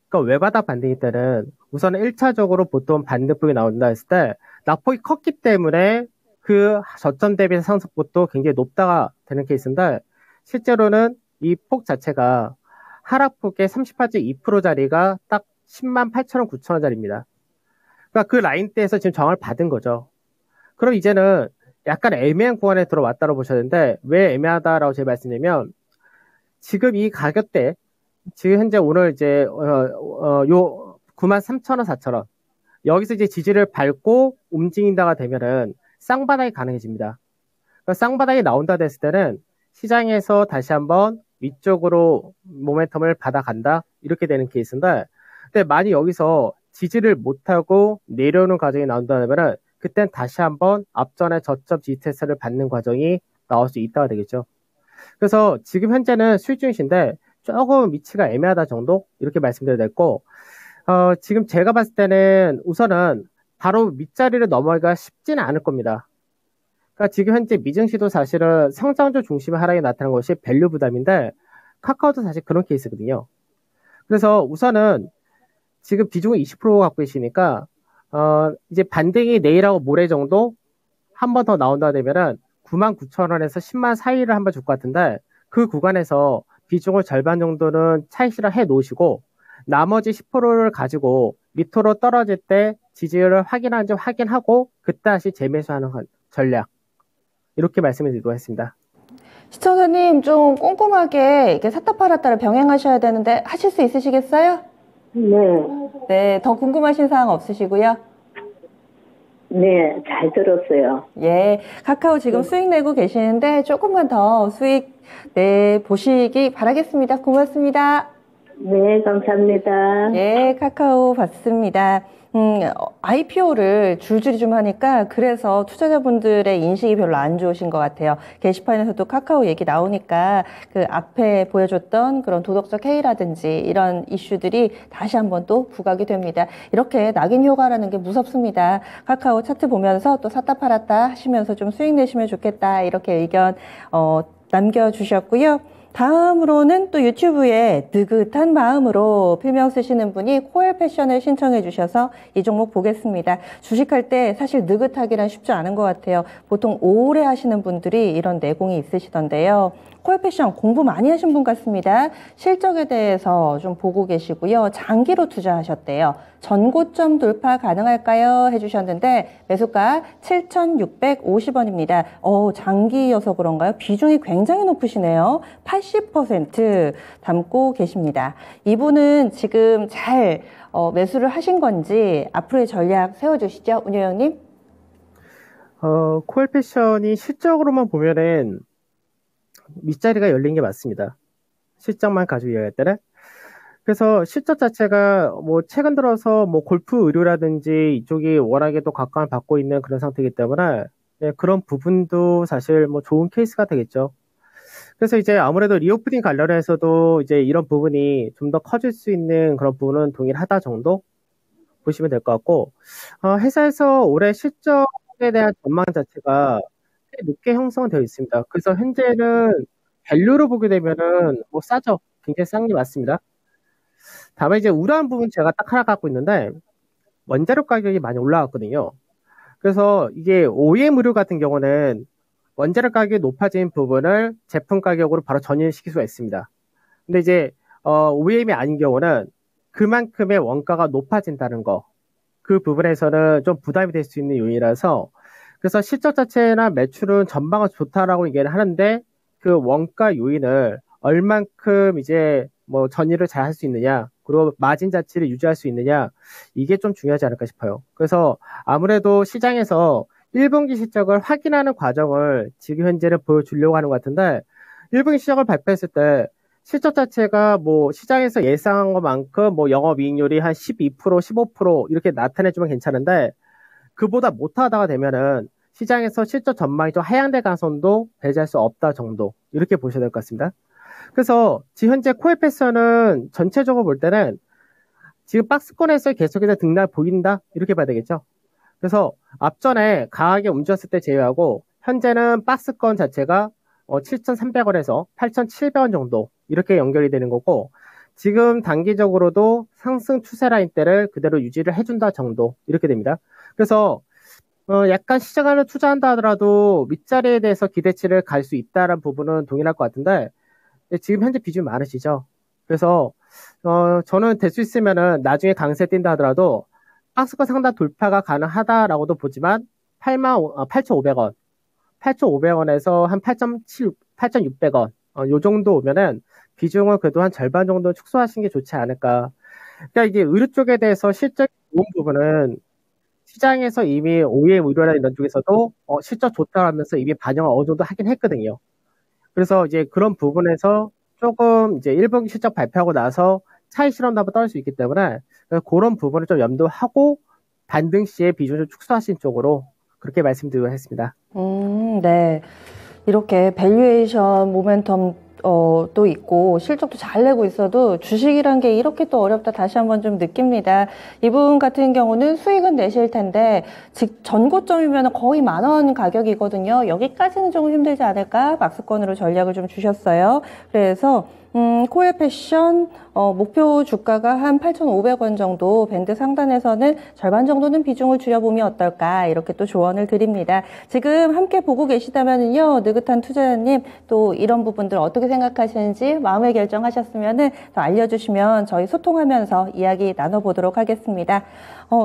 E: 그러니까 외바닥 반등일 때는 우선은 1차적으로 보통 반등폭이 나온다 했을 때 낙폭이 컸기 때문에 그 저점 대비 상승폭도 굉장히 높다가 되는 케이스인데 실제로는 이 폭 자체가 하락폭의 38.2%짜리가 딱 10만 8천 원, 9천 원짜리입니다. 그러니까 그 라인대에서 지금 정을 받은 거죠. 그럼 이제는 약간 애매한 구간에 들어왔다고 보셔야 되는데 왜 애매하다라고 제가 말씀드리면 지금 이 가격대 지금 현재 오늘 이제 요 93,000원, 4,000원 여기서 이제 지지를 밟고 움직인다가 되면은 쌍바닥이 가능해집니다. 그러니까 쌍바닥이 나온다 됐을 때는 시장에서 다시 한번 위쪽으로 모멘텀을 받아간다 이렇게 되는 케이스인데 근데 만약 여기서 지지를 못하고 내려오는 과정이 나온다면은 그땐 다시 한번 앞전에 저점 지지 테스트를 받는 과정이 나올 수 있다가 되겠죠. 그래서 지금 현재는 수익 중이신데 조금 위치가 애매하다 정도 이렇게 말씀드려야 됐고 지금 제가 봤을 때는 우선은 바로 윗자리를 넘어가기가 쉽지는 않을 겁니다. 그러니까 지금 현재 미증시도 사실은 성장주 중심의 하락이 나타난 것이 밸류 부담인데 카카오도 사실 그런 케이스거든요. 그래서 우선은 지금 비중은 20% 갖고 계시니까 이제 반등이 내일하고 모레 정도 한 번 더 나온다 되면은 99,000원에서 10만 사이를 한번 줄 것 같은데 그 구간에서 비중을 절반 정도는 차익실을 해 놓으시고 나머지 10%를 가지고 밑으로 떨어질 때 지지를 확인하는지 확인하고 그때 다시 재매수하는 전략 이렇게 말씀을 드리도록 했습니다.
B: 시청자님 좀 꼼꼼하게 이렇게 샀다 팔았다를 병행하셔야 되는데 하실 수 있으시겠어요?
D: 네,
B: 더 궁금하신 사항 없으시고요?
D: 네, 잘 들었어요.
B: 예, 카카오 지금 수익 내고 계시는데 조금만 더 수익 내 보시기 바라겠습니다. 고맙습니다.
D: 네, 감사합니다.
B: 예, 카카오 봤습니다. IPO를 줄줄이 좀 하니까 그래서 투자자분들의 인식이 별로 안 좋으신 것 같아요. 게시판에서도 카카오 얘기 나오니까 그 앞에 보여줬던 그런 도덕적 해이라든지 이런 이슈들이 다시 한번 또 부각이 됩니다. 이렇게 낙인 효과라는 게 무섭습니다. 카카오 차트 보면서 또 샀다 팔았다 하시면서 좀 수익 내시면 좋겠다 이렇게 의견 남겨주셨고요. 다음으로는 또 유튜브에 느긋한 마음으로 필명 쓰시는 분이 코엘 패션을 신청해 주셔서 이 종목 보겠습니다. 주식할 때 사실 느긋하기란 쉽지 않은 것 같아요. 보통 오래 하시는 분들이 이런 내공이 있으시던데요. 코엘 패션 공부 많이 하신 분 같습니다. 실적에 대해서 좀 보고 계시고요. 장기로 투자하셨대요. 전고점 돌파 가능할까요? 해주셨는데 매수가 7,650원입니다. 장기여서 그런가요? 비중이 굉장히 높으시네요. 80% 담고 계십니다. 이분은 지금 잘 매수를 하신 건지 앞으로의 전략 세워주시죠. 운영님.
E: 코엘 패션이 실적으로만 보면은 윗자리가 열린 게 맞습니다. 실적만 가지고 이야기할 때는. 그래서 실적 자체가 뭐 최근 들어서 뭐 골프 의료라든지 이쪽이 워낙에 또 각광을 받고 있는 그런 상태이기 때문에 그런 부분도 사실 뭐 좋은 케이스가 되겠죠. 그래서 이제 아무래도 리오프닝 관련해서도 이제 이런 부분이 좀 더 커질 수 있는 그런 부분은 동일하다 정도 보시면 될 것 같고, 회사에서 올해 실적에 대한 전망 자체가 높게 형성되어 있습니다. 그래서 현재는 밸류로 보게 되면은 뭐 싸죠. 굉장히 싼 게 맞습니다. 다만 이제 우려한 부분 제가 딱 하나 갖고 있는데 원자료 가격이 많이 올라왔거든요. 그래서 이게 OEM 의료 같은 경우는 원자료 가격이 높아진 부분을 제품 가격으로 바로 전이시킬 수가 있습니다. 근데 이제 OEM이 아닌 경우는 그만큼의 원가가 높아진다는 거, 그 부분에서는 좀 부담이 될 수 있는 요인이라서, 그래서 실적 자체나 매출은 전망은 좋다라고 얘기를 하는데 그 원가 요인을 얼만큼 이제 뭐 전이를 잘 할 수 있느냐, 그리고 마진 자체를 유지할 수 있느냐, 이게 좀 중요하지 않을까 싶어요. 그래서 아무래도 시장에서 1분기 실적을 확인하는 과정을 지금 현재는 보여주려고 하는 것 같은데, 1분기 실적을 발표했을 때 실적 자체가 뭐 시장에서 예상한 것만큼 뭐 영업이익률이 한 12%, 15% 이렇게 나타내주면 괜찮은데, 그보다 못하다가 되면은 시장에서 실적 전망이 좀 하향될 가능성도 배제할 수 없다 정도, 이렇게 보셔야 될 것 같습니다. 그래서 지금 현재 코엘 패션은 전체적으로 볼 때는 지금 박스권에서 계속해서 등락 보인다, 이렇게 봐야 되겠죠. 그래서 앞전에 강하게 움직였을 때 제외하고 현재는 박스권 자체가 7,300원에서 8,700원 정도 이렇게 연결이 되는 거고, 지금 단기적으로도 상승 추세 라인대를 그대로 유지를 해준다 정도, 이렇게 됩니다. 그래서 약간 시장을 투자한다 하더라도 윗자리에 대해서 기대치를 갈 수 있다는 부분은 동일할 것 같은데, 지금 현재 비중이 많으시죠. 그래서 저는 될 수 있으면은 나중에 강세 뛴다 하더라도 박스권 상단 돌파가 가능하다라고도 보지만 8,500원, 8,500원에서 한 8,600원 요 정도 오면은 비중을 그래도 한 절반 정도 축소하시는 게 좋지 않을까. 그러니까 이게 의료 쪽에 대해서 실적 좋은 부분은 시장에서 이미 OEM 의료나 이런 쪽에서도 실적 좋다 하면서 이미 반영을 어느 정도 하긴 했거든요. 그래서 이제 그런 부분에서 조금 이제 1분기 실적 발표하고 나서 차익 실험도 한번 떨 수 있기 때문에 그런 부분을 좀 염두하고 반등 시에 비중을 축소하신 쪽으로 그렇게 말씀드리고 했습니다.
B: 네. 이렇게 밸류에이션 모멘텀 또 있고 실적도 잘 내고 있어도 주식이란 게 이렇게 또 어렵다 다시 한번 좀 느낍니다. 이분 같은 경우는 수익은 내실 텐데 전고점이면 거의 10,000원 가격이거든요. 여기까지는 조금 힘들지 않을까? 박스권으로 전략을 좀 주셨어요. 그래서 코엘 패션 목표 주가가 한 8,500원 정도, 밴드 상단에서는 절반 정도는 비중을 줄여보면 어떨까, 이렇게 또 조언을 드립니다. 지금 함께 보고 계시다면은요, 느긋한 투자자님 또 이런 부분들 어떻게 생각하시는지 마음의 결정하셨으면은 또 알려주시면 저희 소통하면서 이야기 나눠보도록 하겠습니다.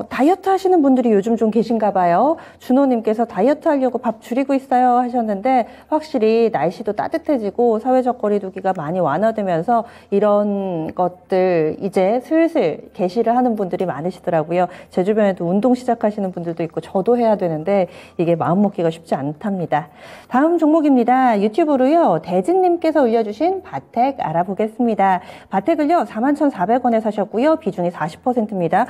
B: 다이어트 하시는 분들이 요즘 좀 계신가 봐요. 준호님께서 다이어트 하려고 밥 줄이고 있어요 하셨는데, 확실히 날씨도 따뜻해지고 사회적 거리두기가 많이 완화되면서 이런 것들 이제 슬슬 개시를 하는 분들이 많으시더라고요. 제 주변에도 운동 시작하시는 분들도 있고 저도 해야 되는데 이게 마음먹기가 쉽지 않답니다. 다음 종목입니다. 유튜브로요, 대진님께서 올려주신 바텍 알아보겠습니다. 바텍을요 41,400원에 사셨고요, 비중이 40%입니다.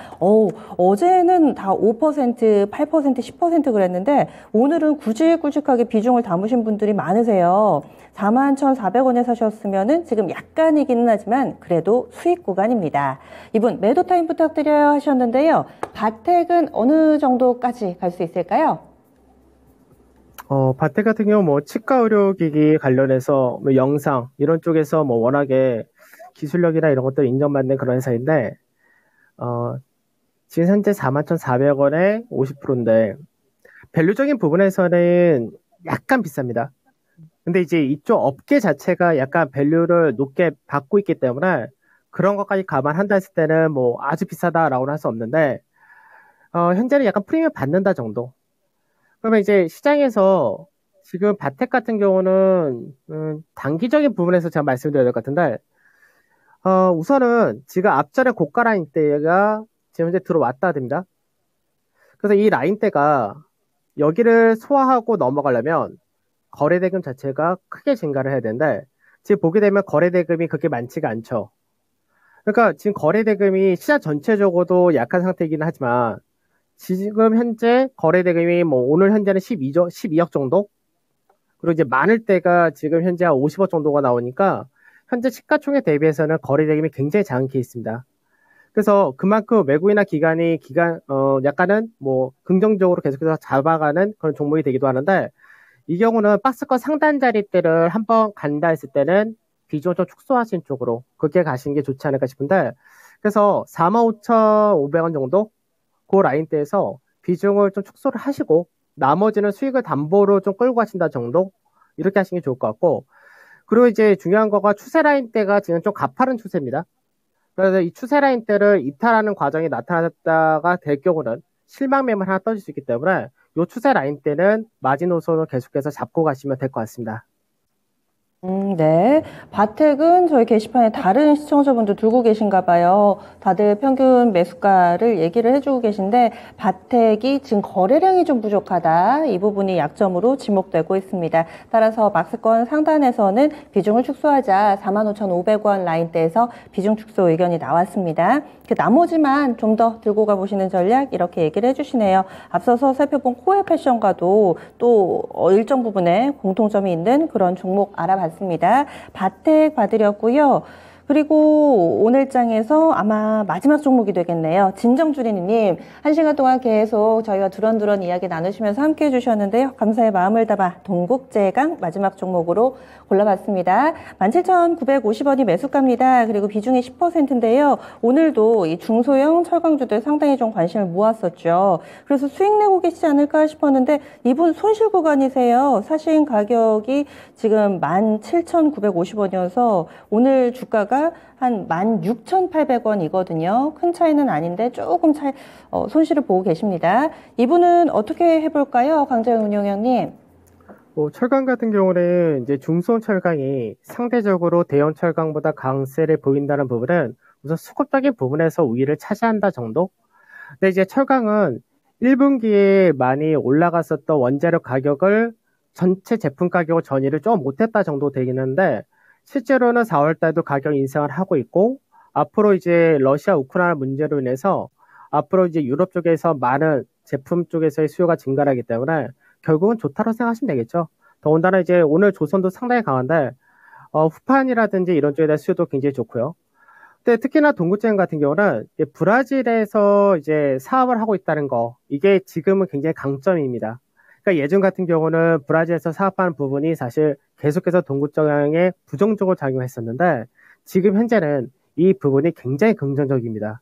B: 어제는 다 5%, 8%, 10% 그랬는데 오늘은 굵직굵직하게 비중을 담으신 분들이 많으세요. 41,400원에 사셨으면은 지금 약간이기는 하지만 그래도 수익 구간입니다. 이분 매도 타임 부탁드려요 하셨는데요. 바텍은 어느 정도까지 갈 수 있을까요?
E: 바텍 같은 경우 뭐 치과 의료기기 관련해서 뭐 영상 이런 쪽에서 뭐 워낙에 기술력이나 이런 것들 인정받는 그런 회사인데 지금 현재 41,400원에 50%인데 밸류적인 부분에서는 약간 비쌉니다. 근데 이제 이쪽 업계 자체가 약간 밸류를 높게 받고 있기 때문에 그런 것까지 감안한다 했을 때는 뭐 아주 비싸다라고는 할 수 없는데 현재는 약간 프리미엄 받는다 정도. 그러면 이제 시장에서 지금 바텍 같은 경우는 단기적인 부분에서 제가 말씀드려야 될 것 같은데 우선은 지금 앞전에 고가 라인대가 지금 현재 들어왔다 됩니다. 그래서 이 라인대가 여기를 소화하고 넘어가려면 거래대금 자체가 크게 증가를 해야 되는데 지금 보게 되면 거래대금이 그렇게 많지가 않죠. 그러니까 지금 거래대금이 시장 전체적으로도 약한 상태이긴 하지만 지금 현재 거래대금이 뭐 오늘 현재는 12억 정도? 그리고 이제 많을 때가 지금 현재 한 50억 정도가 나오니까 현재 시가총액 대비해서는 거래대금이 굉장히 작은 케이스입니다. 그래서 그만큼 외국인이나 기관이 약간은 뭐 긍정적으로 계속해서 잡아가는 그런 종목이 되기도 하는데 이 경우는 박스권 상단 자리대를 한번 간다 했을 때는 비중을 좀 축소하신 쪽으로 그렇게 가시는 게 좋지 않을까 싶은데 그래서 45,500원 정도 그 라인대에서 비중을 좀 축소를 하시고 나머지는 수익을 담보로 좀 끌고 가신다 정도 이렇게 하시는 게 좋을 것 같고 그리고 이제 중요한 거가 추세 라인대가 지금 좀 가파른 추세입니다. 그래서 이 추세 라인대를 이탈하는 과정이 나타났다가 될 경우는 실망 매물 하나 떠질 수 있기 때문에 이 추세 라인대는 마지노선을 계속해서 잡고 가시면 될 것 같습니다.
B: 네. 바텍은 저희 게시판에 다른 시청자분들 들고 계신가 봐요. 다들 평균 매수가를 얘기를 해주고 계신데 바텍이 지금 거래량이 좀 부족하다. 이 부분이 약점으로 지목되고 있습니다. 따라서 박스권 상단에서는 비중을 축소하자 45,500원 라인대에서 비중 축소 의견이 나왔습니다. 그 나머지만 좀 더 들고 가보시는 전략 이렇게 얘기를 해주시네요. 앞서서 살펴본 코웨 패션과도 또 일정 부분에 공통점이 있는 그런 종목 알아봤습니다. 바텍 봐드렸고요. 그리고 오늘장에서 아마 마지막 종목이 되겠네요. 진정주리님, 1시간 동안 계속 저희와 두런두런 이야기 나누시면서 함께 해주셨는데요. 감사의 마음을 담아 동국제강 마지막 종목으로 골라봤습니다. 17,950원이 매수가입니다. 그리고 비중이 10%인데요. 오늘도 이 중소형 철강주들 상당히 좀 관심을 모았었죠. 그래서 수익 내고 계시지 않을까 싶었는데 이분 손실 구간이세요. 사신 가격이 지금 17,950원이어서 오늘 주가가 한 16,800원이거든요. 큰 차이는 아닌데 조금 손실을 보고 계십니다. 이분은 어떻게 해볼까요? 강재현 운용형님.
E: 철강 같은 경우는 이제 중소형 철강이 상대적으로 대형 철강보다 강세를 보인다는 부분은 우선 수급적인 부분에서 우위를 차지한다 정도? 근데 이제 철강은 1분기에 많이 올라갔었던 원자료 가격을 전체 제품 가격을 전이를 좀 못했다 정도 되긴 하는데 실제로는 4월 달도 가격 인상을 하고 있고 앞으로 이제 러시아 우크라이나 문제로 인해서 앞으로 이제 유럽 쪽에서 많은 제품 쪽에서의 수요가 증가하기 때문에 결국은 좋다고 생각하시면 되겠죠. 더군다나 이제 오늘 조선도 상당히 강한데 후판이라든지 이런 쪽에 대한 수요도 굉장히 좋고요. 근데 특히나 동구제강 같은 경우는 브라질에서 이제 사업을 하고 있다는 거 이게 지금은 굉장히 강점입니다. 그러니까 예전 같은 경우는 브라질에서 사업하는 부분이 사실 계속해서 동구제강에 부정적으로 작용했었는데 지금 현재는 이 부분이 굉장히 긍정적입니다.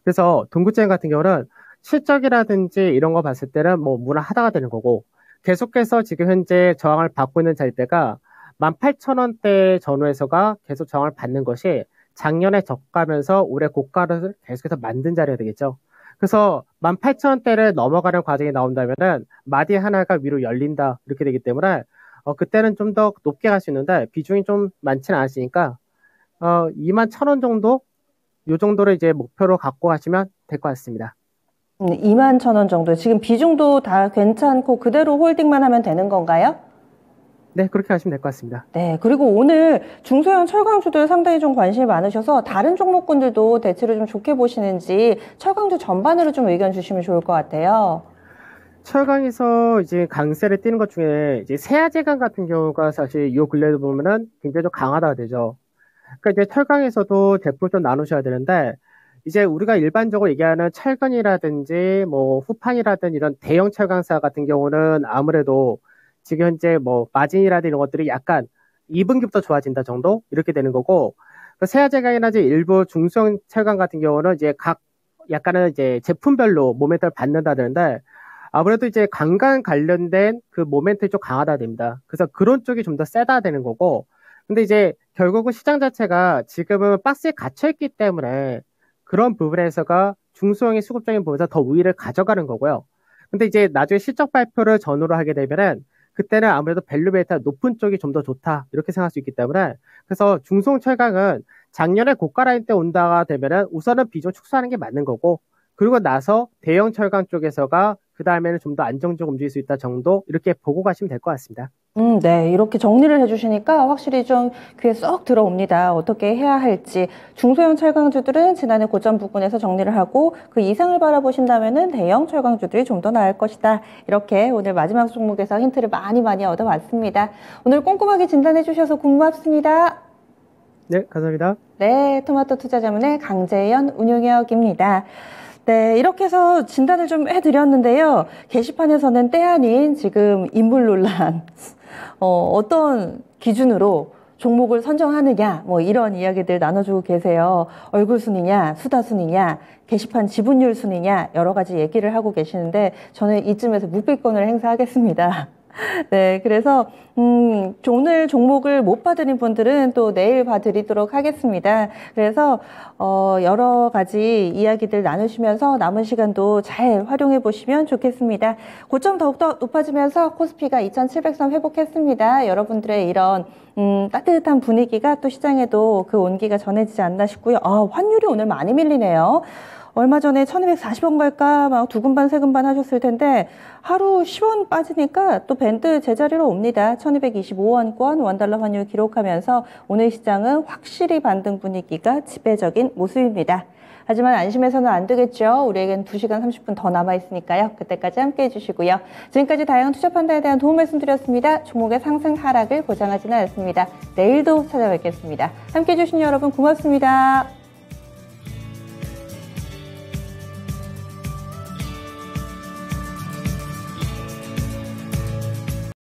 E: 그래서 동구제강 같은 경우는 실적이라든지 이런 거 봤을 때는 뭐 무난하다가 되는 거고 계속해서 지금 현재 저항을 받고 있는 자리대가 18,000원대 전후에서가 계속 저항을 받는 것이 작년에 저가면서 올해 고가를 계속해서 만든 자리가 되겠죠. 그래서 18,000원대를 넘어가는 과정이 나온다면은 마디 하나가 위로 열린다 이렇게 되기 때문에 그때는 좀 더 높게 갈 수 있는데 비중이 좀 많지는 않으시니까 21,000원 정도 요 정도를 이제 목표로 갖고 가시면 될 것 같습니다.
B: 21,000원 정도. 지금 비중도 다 괜찮고 그대로 홀딩만 하면 되는 건가요?
E: 네, 그렇게 하시면 될 것 같습니다.
B: 네, 그리고 오늘 중소형 철강주들 상당히 좀 관심이 많으셔서 다른 종목군들도 대체로 좀 좋게 보시는지 철강주 전반으로 좀 의견 주시면 좋을 것 같아요.
E: 철강에서 이제 강세를 띠는 것 중에 이제 세아제강 같은 경우가 사실 요 근래도 보면은 굉장히 좀 강하다가 되죠. 그러니까 이제 철강에서도 제품을 좀 나누셔야 되는데 이제 우리가 일반적으로 얘기하는 철근이라든지 뭐 후판이라든지 이런 대형 철강사 같은 경우는 아무래도 지금 현재 뭐 마진이라든지 이런 것들이 약간 2분기부터 좋아진다 정도 이렇게 되는 거고 세아제강이나 이제 일부 중소형 철강 같은 경우는 이제 각 약간은 이제 제품별로 모멘트를 받는다는데 아무래도 이제 관광 관련된 그 모멘트가 좀 강하다 됩니다. 그래서 그런 쪽이 좀 더 세다 되는 거고 근데 이제 결국은 시장 자체가 지금은 박스에 갇혀있기 때문에 그런 부분에서가 중소형의 수급적인 부분에서 더 우위를 가져가는 거고요. 근데 이제 나중에 실적 발표를 전후로 하게 되면은 그때는 아무래도 밸류베이터가 높은 쪽이 좀 더 좋다 이렇게 생각할 수 있기 때문에 그래서 중소형 철강은 작년에 고가 라인 때 온다가 되면은 우선은 비중 축소하는 게 맞는 거고 그리고 나서 대형 철강 쪽에서가 그 다음에는 좀 더 안정적으로 움직일 수 있다 정도 이렇게 보고 가시면 될 것 같습니다.
B: 네. 이렇게 정리를 해주시니까 확실히 좀 귀에 쏙 들어옵니다. 어떻게 해야 할지. 중소형 철강주들은 지난해 고점 부근에서 정리를 하고 그 이상을 바라보신다면은 대형 철강주들이 좀 더 나을 것이다. 이렇게 오늘 마지막 종목에서 힌트를 많이 얻어왔습니다. 오늘 꼼꼼하게 진단해 주셔서 고맙습니다.
E: 네, 감사합니다.
B: 네, 토마토 투자자문의 강재현 운용역입니다. 네, 이렇게 해서 진단을 좀 해드렸는데요. 게시판에서는 때 아닌 지금 인물 논란, 어떤 기준으로 종목을 선정하느냐, 뭐 이런 이야기들 나눠주고 계세요. 얼굴 순이냐, 수다 순이냐, 게시판 지분율 순이냐, 여러 가지 얘기를 하고 계시는데 저는 이쯤에서 묵비권을 행사하겠습니다. 네, 그래서 오늘 종목을 못 봐드린 분들은 또 내일 봐드리도록 하겠습니다. 그래서 여러 가지 이야기들 나누시면서 남은 시간도 잘 활용해 보시면 좋겠습니다. 고점 더욱더 높아지면서 코스피가 2700선 회복했습니다. 여러분들의 이런 따뜻한 분위기가 또 시장에도 그 온기가 전해지지 않나 싶고요. 환율이 오늘 많이 밀리네요. 얼마 전에 1240원 갈까 막 두근반 세근반 하셨을 텐데 하루 10원 빠지니까 또 밴드 제자리로 옵니다. 1225원권 원달러 환율 기록하면서 오늘 시장은 확실히 반등 분위기가 지배적인 모습입니다. 하지만 안심해서는 안 되겠죠. 우리에겐 2시간 30분 더 남아있으니까요. 그때까지 함께해 주시고요. 지금까지 다양한 투자 판단에 대한 도움 말씀드렸습니다. 종목의 상승 하락을 보장하지는 않습니다. 내일도 찾아뵙겠습니다. 함께해 주신 여러분 고맙습니다.